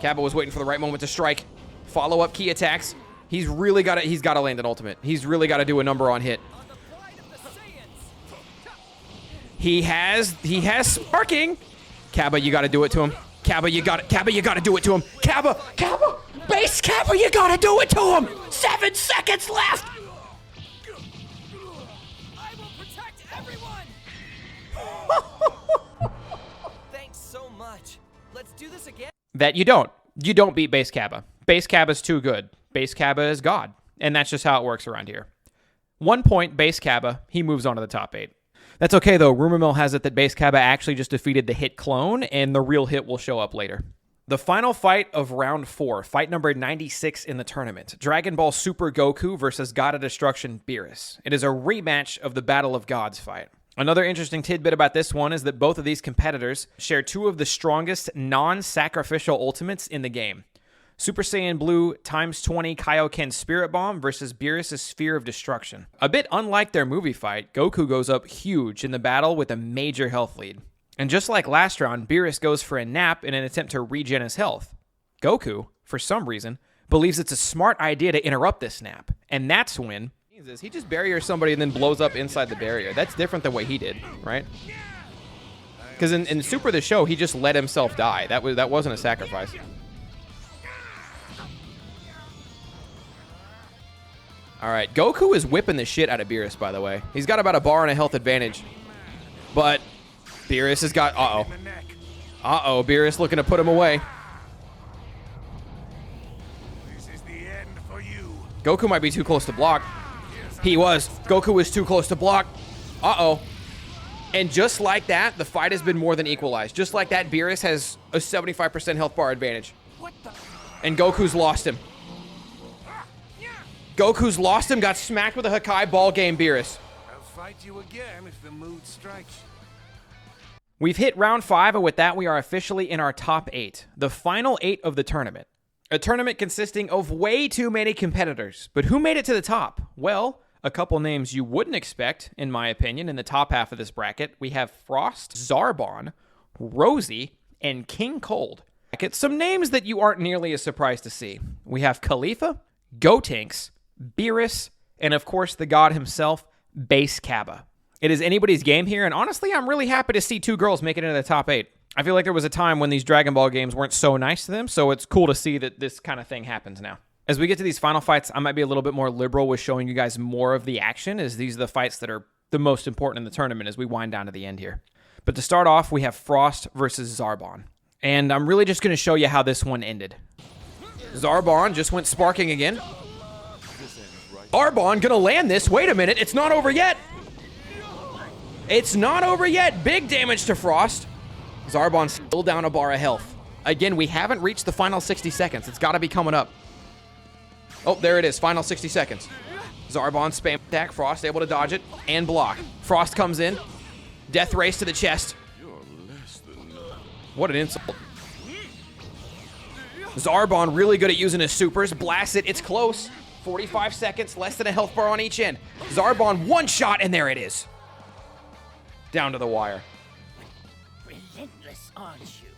Kaba was waiting for the right moment to strike. Follow-up key attacks. He's really got to. He's got to land an ultimate. He's really got to do a number on Hit. He has sparking. Kaba, you got to do it to him. Kaba, you got it. Kaba, you got to do it to him. Kaba, Base Kaba, you got to do it to him. 7 seconds left. I will protect everyone. Thanks so much. Let's do this again. That you don't. You don't beat Base Kaba. Base Kaba's too good. Base Kaba is God. And that's just how it works around here. 1 point, Base Kaba. He moves on to the top 8. That's okay, though. Rumor mill has it that Base Kaba actually just defeated the Hit clone, and the real Hit will show up later. The final fight of round 4, fight number 96 in the tournament. Dragon Ball Super Goku versus God of Destruction Beerus. It is a rematch of the Battle of Gods fight. Another interesting tidbit about this one is that both of these competitors share 2 of the strongest non-sacrificial ultimates in the game. Super Saiyan Blue ×20 Kaioken Spirit Bomb versus Beerus' Sphere of Destruction. A bit unlike their movie fight, Goku goes up huge in the battle with a major health lead. And just like last round, Beerus goes for a nap in an attempt to regen his health. Goku, for some reason, believes it's a smart idea to interrupt this nap. And that's when he just barriers somebody and then blows up inside the barrier. That's different than what he did, right? Because in Super the Show, he just let himself die. That wasn't a sacrifice. All right, Goku is whipping the shit out of Beerus, by the way. He's got about a bar and a health advantage. But Beerus has got... Uh-oh, Beerus looking to put him away. This is the end for you. Goku might be too close to block. He was. Goku was too close to block. Uh-oh. And just like that, the fight has been more than equalized. Just like that, Beerus has a 75% health bar advantage. And Goku's lost him. Goku's lost him, got smacked with a Hakai ball game, Beerus. I'll fight you again if the mood strikes. We've hit round 5, and with that, we are officially in our top 8. The final 8 of the tournament. A tournament consisting of way too many competitors. But who made it to the top? Well, a couple names you wouldn't expect, in my opinion, in the top half of this bracket. We have Frost, Zarbon, Rosie, and King Cold. Some names that you aren't nearly as surprised to see. We have Khalifa, Gotenks, Beerus, and of course the god himself, Base Kaba. It is anybody's game here, and honestly, I'm really happy to see 2 girls make it into the top 8. I feel like there was a time when these Dragon Ball games weren't so nice to them, so it's cool to see that this kind of thing happens now. As we get to these final fights, I might be a little bit more liberal with showing you guys more of the action, as these are the fights that are the most important in the tournament as we wind down to the end here. But to start off, we have Frost versus Zarbon. And I'm really just going to show you how this one ended. Zarbon just went sparking again. Zarbon gonna land this. Wait a minute, it's not over yet. It's not over yet. Big damage to Frost. Zarbon still down a bar of health. Again, we haven't reached the final 60 seconds. It's got to be coming up. Oh, there it is. Final 60 seconds. Zarbon spam attack. Frost able to dodge it and block. Frost comes in. Death race to the chest. What an insult. Zarbon really good at using his supers. Blast it. It's close. 45 seconds. Less than a health bar on each end. Zarbon one shot, and there it is. Down to the wire. Relentless, aren't you?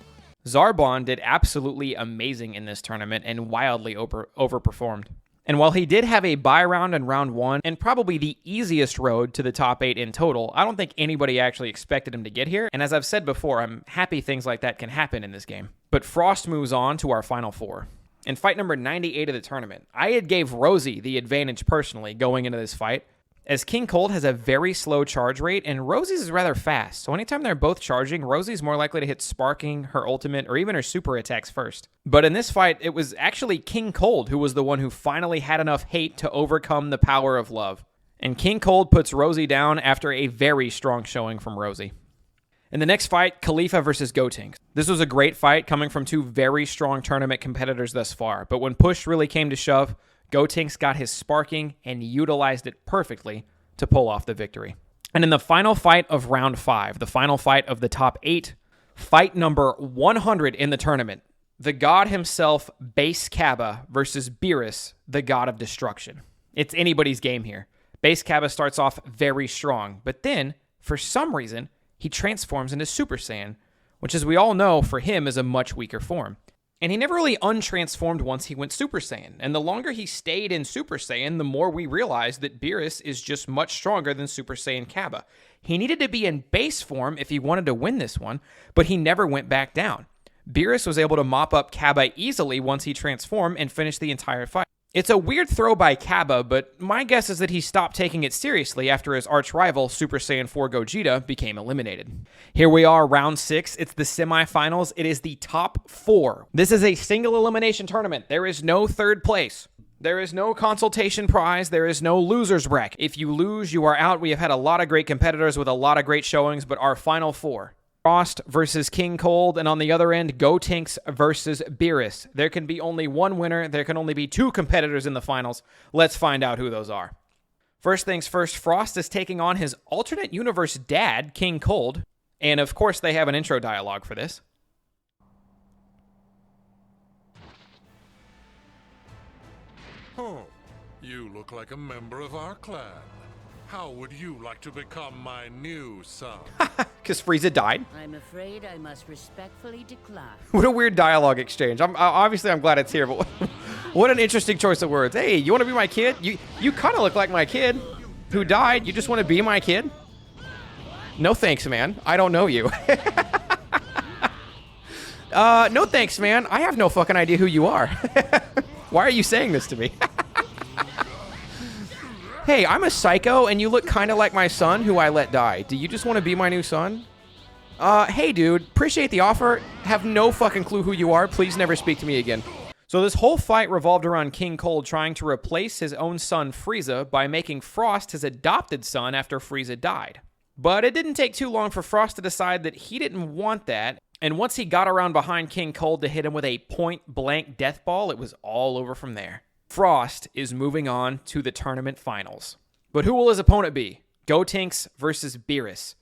Zarbon did absolutely amazing in this tournament and wildly overperformed. And while he did have a bye round in round 1, and probably the easiest road to the top 8 in total, I don't think anybody actually expected him to get here. And as I've said before, I'm happy things like that can happen in this game. But Frost moves on to our final 4. In fight number 98 of the tournament, I had gave Rosie the advantage personally going into this fight, as King Cold has a very slow charge rate, and Rosie's is rather fast, so anytime they're both charging, Rosie's more likely to hit Sparking, her ultimate, or even her super attacks first. But in this fight, it was actually King Cold who was the one who finally had enough hate to overcome the power of love. And King Cold puts Rosie down after a very strong showing from Rosie. In the next fight, Khalifa versus Gotenks. This was a great fight coming from 2 very strong tournament competitors thus far, but when push really came to shove, Gotenks got his Sparking and utilized it perfectly to pull off the victory. And in the final fight of round 5, the final fight of the top 8, fight number 100 in the tournament, the god himself, Base Kaba, versus Beerus, the god of destruction. It's anybody's game here. Base Kaba starts off very strong, but then, for some reason, he transforms into Super Saiyan, which as we all know, for him is a much weaker form. And he never really untransformed once he went Super Saiyan. And the longer he stayed in Super Saiyan, the more we realized that Beerus is just much stronger than Super Saiyan Kaba. He needed to be in base form if he wanted to win this one, but he never went back down. Beerus was able to mop up Kaba easily once he transformed and finished the entire fight. It's a weird throw by Kaba, but my guess is that he stopped taking it seriously after his arch-rival, Super Saiyan 4 Gogeta, became eliminated. Here we are, round 6. It's the semifinals. It is the top 4. This is a single elimination tournament. There is no third place. There is no consultation prize. There is no loser's bracket. If you lose, you are out. We have had a lot of great competitors with a lot of great showings, but our final 4. Frost versus King Cold, and on the other end, Gotenks versus Beerus. There can be only one winner. There can only be 2 competitors in the finals. Let's find out who those are. First things first, Frost is taking on his alternate universe dad, King Cold, and of course they have an intro dialogue for this. Oh, you look like a member of our clan. How would you like to become my new son? Because Frieza died. I'm afraid I must respectfully decline. What a weird dialogue exchange. Obviously I'm glad it's here, but what an interesting choice of words. Hey, you want to be my kid? You kind of look like my kid who died. You just want to be my kid? No thanks, man. I don't know you. No thanks, man. I have no fucking idea who you are. Why are you saying this to me? Hey, I'm a psycho, and you look kind of like my son, who I let die. Do you just want to be my new son? Hey, dude, appreciate the offer. Have no fucking clue who you are. Please never speak to me again. So this whole fight revolved around King Cold trying to replace his own son, Frieza, by making Frost his adopted son after Frieza died. But it didn't take too long for Frost to decide that he didn't want that, and once he got around behind King Cold to hit him with a point-blank death ball, it was all over from there. Frost is moving on to the tournament finals. But who will his opponent be? Gotenks versus Beerus.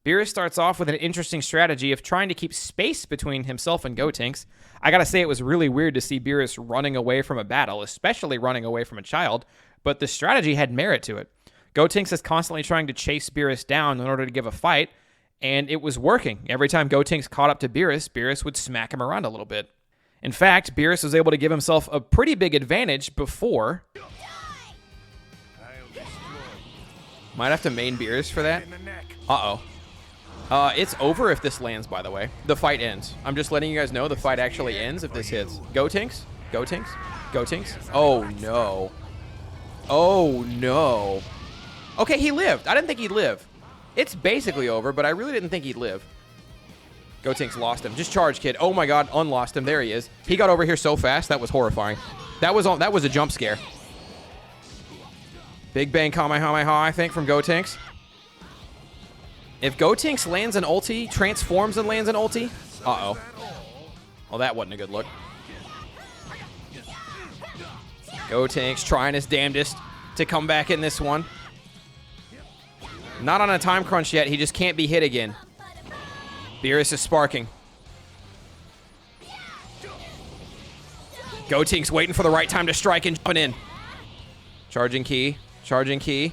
Beerus starts off with an interesting strategy of trying to keep space between himself and Gotenks. I gotta say, it was really weird to see Beerus running away from a battle, especially running away from a child, but the strategy had merit to it. Gotenks is constantly trying to chase Beerus down in order to give a fight, and it was working. Every time Gotenks caught up to Beerus, Beerus would smack him around a little bit. In fact, Beerus was able to give himself a pretty big advantage before. Might have to main Beerus for that. Uh-oh. It's over if this lands, by the way. The fight ends. I'm just letting you guys know the fight actually ends if this hits. Gotenks? Gotenks? Gotenks? Oh, no. Oh, no. Okay, he lived. I didn't think he'd live. It's basically over, but I really didn't think he'd live. Gotenks lost him. Just charge, kid. Oh my god, unlost him. There he is. He got over here so fast. That was horrifying. That was a jump scare. Big Bang Kamehameha, I think, from Gotenks. If Gotenks lands an ulti, transforms and lands an ulti. Uh-oh. Well, that wasn't a good look. Gotenks trying his damnedest to come back in this one. Not on a time crunch yet. He just can't be hit again. Beerus is sparking. Gotenks waiting for the right time to strike and jumping in. Charging key. Charging key.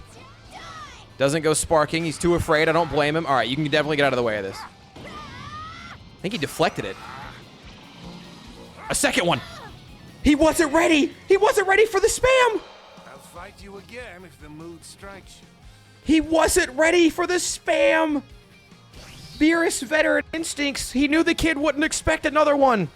Doesn't go sparking. He's too afraid. I don't blame him. All right, you can definitely get out of the way of this. I think he deflected it. A second one. He wasn't ready. He wasn't ready for the spam. I'll fight you again if the mood strikes you. He wasn't ready for the spam. Beerus veteran instincts. He knew the kid wouldn't expect another one.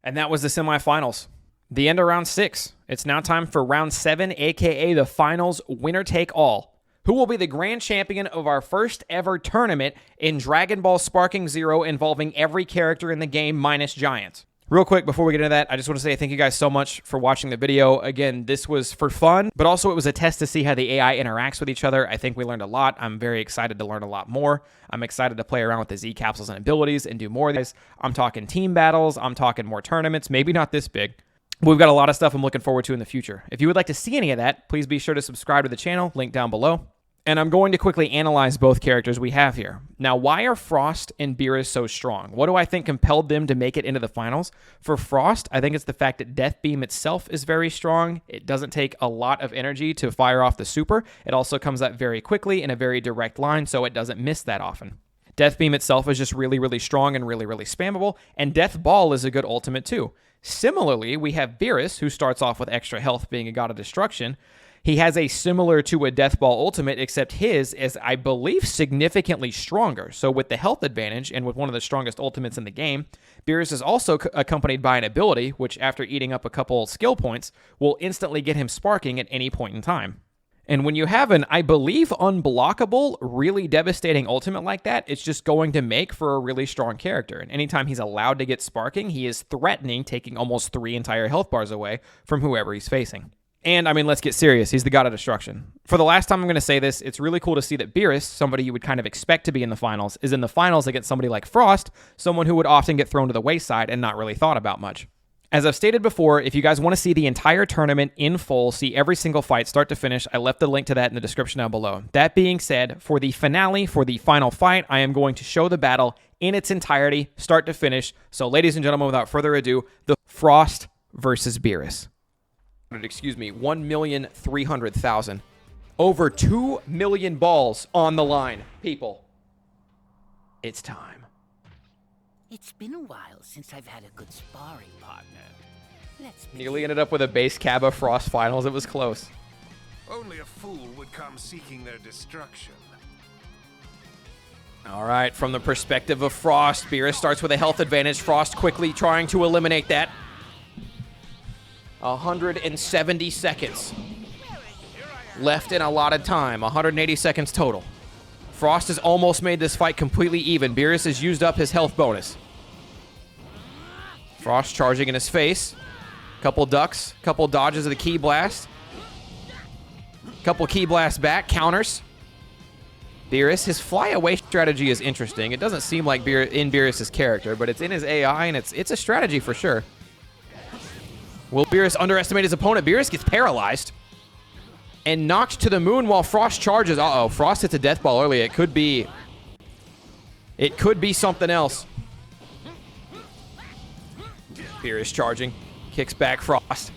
And that was the semifinals. The end of round 6. It's now time for round 7, aka the finals, winner take all. Who will be the grand champion of our first ever tournament in Dragon Ball Sparking Zero involving every character in the game minus Giants? Real quick, before we get into that, I just want to say thank you guys so much for watching the video. Again, this was for fun, but also it was a test to see how the AI interacts with each other. I think we learned a lot. I'm very excited to learn a lot more. I'm excited to play around with the Z capsules and abilities and do more of this. I'm talking team battles. I'm talking more tournaments, maybe not this big. We've got a lot of stuff I'm looking forward to in the future. If you would like to see any of that, please be sure to subscribe to the channel, link down below. And I'm going to quickly analyze both characters we have here. Now, why are Frost and Beerus so strong? What do I think compelled them to make it into the finals? For Frost, I think it's the fact that Death Beam itself is very strong. It doesn't take a lot of energy to fire off the super. It also comes out very quickly in a very direct line, so it doesn't miss that often. Death Beam itself is just really, really strong and really, really spammable, and Death Ball is a good ultimate too. Similarly, we have Beerus, who starts off with extra health being a god of destruction. He has a similar to a Death Ball ultimate, except his is, I believe, significantly stronger. So with the health advantage and with one of the strongest ultimates in the game, Beerus is also accompanied by an ability, which after eating up a couple skill points, will instantly get him sparking at any point in time. And when you have an, I believe, unblockable, really devastating ultimate like that, it's just going to make for a really strong character. And anytime he's allowed to get sparking, he is threatening, taking almost 3 entire health bars away from whoever he's facing. And, I mean, let's get serious. He's the god of destruction. For the last time I'm going to say this, it's really cool to see that Beerus, somebody you would kind of expect to be in the finals, is in the finals against somebody like Frost, someone who would often get thrown to the wayside and not really thought about much. As I've stated before, if you guys want to see the entire tournament in full, see every single fight start to finish, I left the link to that in the description down below. That being said, for the finale, for the final fight, I am going to show the battle in its entirety, start to finish. So, ladies and gentlemen, without further ado, the Frost versus Beerus. Excuse me, 1,300,000. Over 2 million balls on the line, people. It's time. It's been a while since I've had a good sparring partner. Let's Nearly ended up with a base Kaba Frost finals. It was close. Only a fool would come seeking their destruction. All right, from the perspective of Frost, Beerus starts with a health advantage. Frost quickly trying to eliminate that. 170 seconds left in a lot of time. 180 seconds total. Frost has almost made this fight completely even. Beerus has used up his health bonus. Frost charging in his face. Couple ducks. Couple dodges of the Ki Blast. Couple Ki Blast back. Counters. Beerus, his fly-away strategy is interesting. It doesn't seem like in Beerus' character, but it's in his AI, and it's a strategy for sure. Will Beerus underestimate his opponent? Beerus gets paralyzed and knocked to the moon while Frost charges. Uh-oh, Frost hits a death ball early. It could be something else. Beerus charging. Kicks back Frost.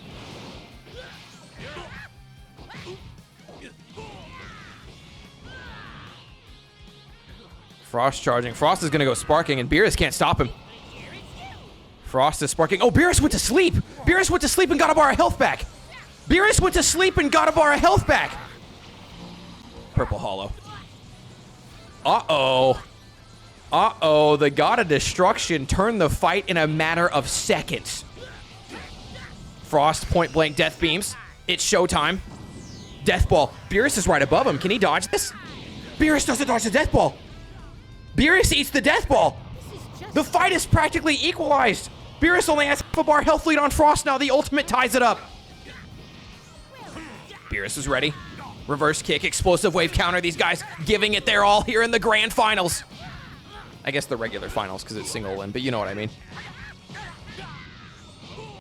Frost charging. Frost is going to go sparking, and Beerus can't stop him. Frost is sparking. Oh, Beerus went to sleep. Beerus went to sleep and got a bar of health back. Beerus went to sleep and got a bar of health back. Purple Hollow. Uh-oh. Uh-oh. The God of Destruction turned the fight in a matter of seconds. Frost point-blank death beams. It's showtime. Death ball. Beerus is right above him. Can he dodge this? Beerus doesn't dodge the death ball. Beerus eats the death ball. The fight is practically equalized. Beerus only has half a bar health lead on Frost now. The ultimate ties it up. Beerus is ready. Reverse kick, explosive wave counter. These guys giving it their all here in the grand finals. I guess the regular finals because it's single win, but you know what I mean.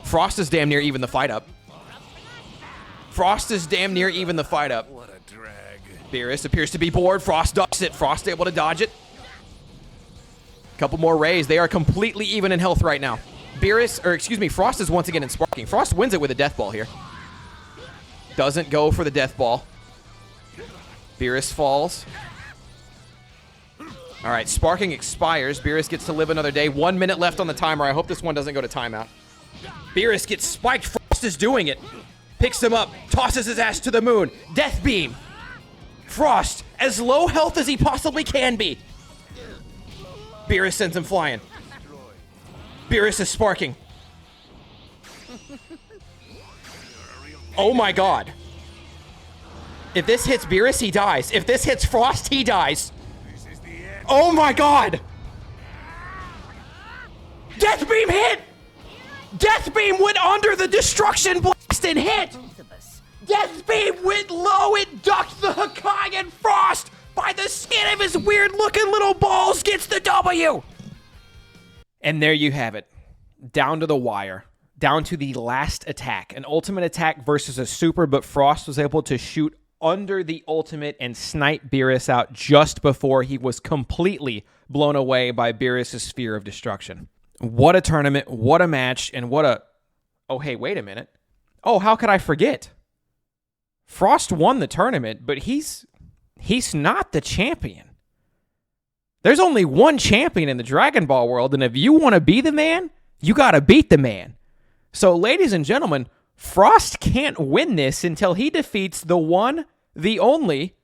Frost is damn near even the fight up. Frost is damn near even the fight up. What a drag. Beerus appears to be bored. Frost ducks it. Frost able to dodge it. Couple more rays. They are completely even in health right now. Frost is once again in sparking. Frost wins it with a death ball here. Doesn't go for the death ball. Beerus falls. All right, sparking expires. Beerus gets to live another day. 1 minute left on the timer. I hope this one doesn't go to timeout. Beerus gets spiked. Frost Frost is doing it. Picks him up, tosses his ass to the moon. Death Beam. Frost, as low health as he possibly can be. Beerus sends him flying. Beerus is sparking. Oh my god. If this hits Beerus, he dies. If this hits Frost, he dies. Oh my god! Death Beam hit! Death Beam went under the Destruction Blast and hit! Death Beam went low, it ducked the Hakai, and Frost, by the skin of his weird-looking little balls, gets the W! And there you have it. Down to the wire. Down to the last attack. An ultimate attack versus a super, but Frost was able to shoot under the ultimate and snipe Beerus out just before he was completely blown away by Beerus' Sphere of Destruction. What a tournament, what a match, and what a... Oh, hey, wait a minute. Oh, how could I forget? Frost won the tournament, but he's not the champion. There's only one champion in the Dragon Ball world, and if you want to be the man, you got to beat the man. So, ladies and gentlemen, Frost can't win this until he defeats the one, the only,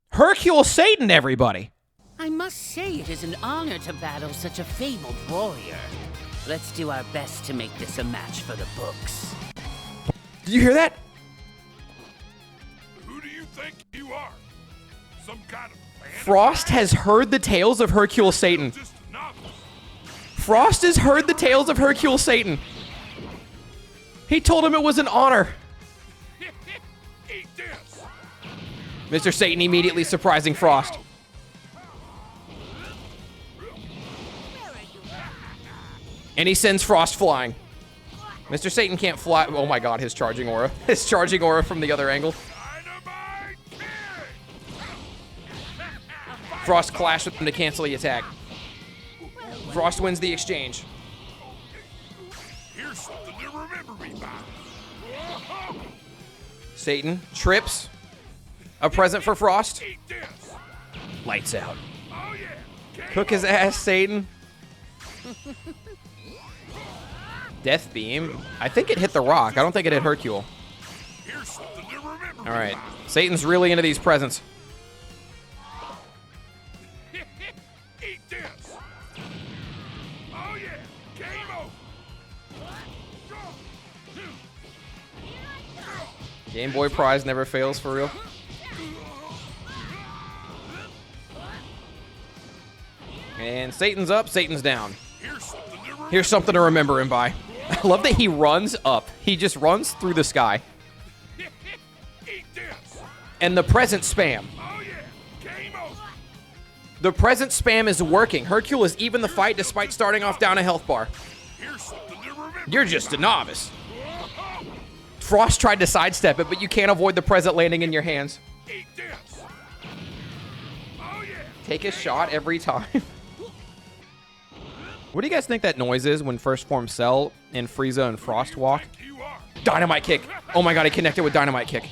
Hercule Satan, everybody. I must say it is an honor to battle such a fabled warrior. Let's do our best to make this a match for the books. Did you hear that? Who do you think you are? Some kind of fan? Frost has heard the tales of Hercule Satan. Just a novice. Frost has heard the tales of Hercule Satan. He told him it was an honor. Eat this. Mr. Satan immediately surprising Frost. And he sends Frost flying. Mr. Satan can't fly. Oh my god, his charging aura. His charging aura from the other angle. Dynamite kick. Frost clashed with him to cancel the attack. Frost wins the exchange. Here's something to remember me by. Satan trips. A present for Frost. Eat this. Lights out. Oh yeah. Game Cook his ass, Satan. Death Beam. I think it hit the rock. I don't think it hit Hercule. Here's something to remember me All right. by. Satan's really into these presents. Eat this. Oh yeah. Game over. Game Boy prize never fails for real. And Satan's up, Satan's down. Here's something to remember him by. I love that he runs up. He just runs through the sky. Eat this. And the present spam. Oh yeah. Game over. The present spam is working. Hercule is even the fight despite starting off down a health bar. Here's something to remember. You're just a novice. Frost tried to sidestep it, but you can't avoid the present landing in your hands. Eat this. Oh yeah. Take a shot every time. What do you guys think that noise is when First Form Cell and Frieza and Frost walk? You are. Dynamite kick. Oh my god, he connected with dynamite kick.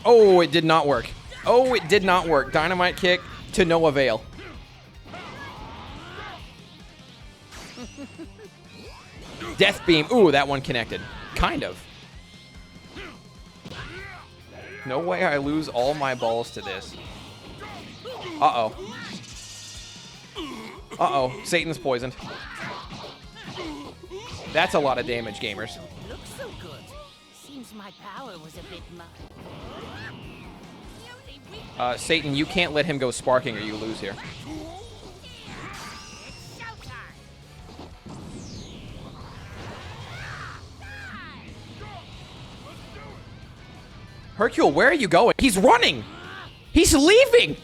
Oh, it did not work. Oh, it did not work. Dynamite kick to no avail. Death Beam. Ooh, that one connected. Kind of. No way I lose all my balls to this. Uh-oh. Uh-oh. Satan's poisoned. That's a lot of damage, gamers. Looks so good. Seems my power was a bit much. Satan, you can't let him go sparking or you lose here. Hercule, where are you going? He's running! He's leaving!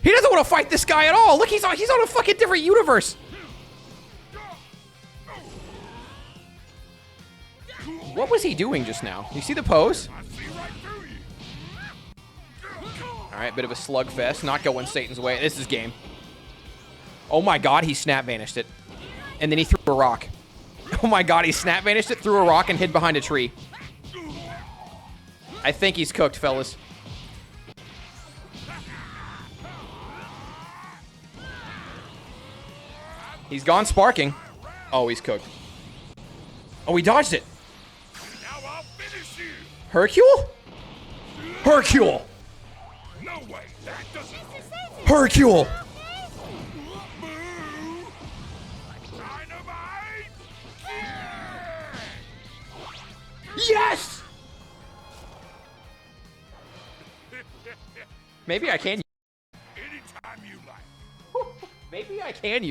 He doesn't want to fight this guy at all! Look, he's on a fucking different universe! What was he doing just now? You see the pose? Alright, bit of a slugfest. Not going Satan's way. This is game. Oh my god, he snap vanished it. And then he threw a rock. Oh my god, he snap vanished it, threw a rock, and hid behind a tree. I think he's cooked, fellas. He's gone sparking. Oh, he's cooked. Oh, he dodged it. Now I'll finish you. Hercule? Hercule! No way. That doesn't. Hercule! Boo! Dynamite! Yes! Maybe I can. Anytime you like. Maybe I can use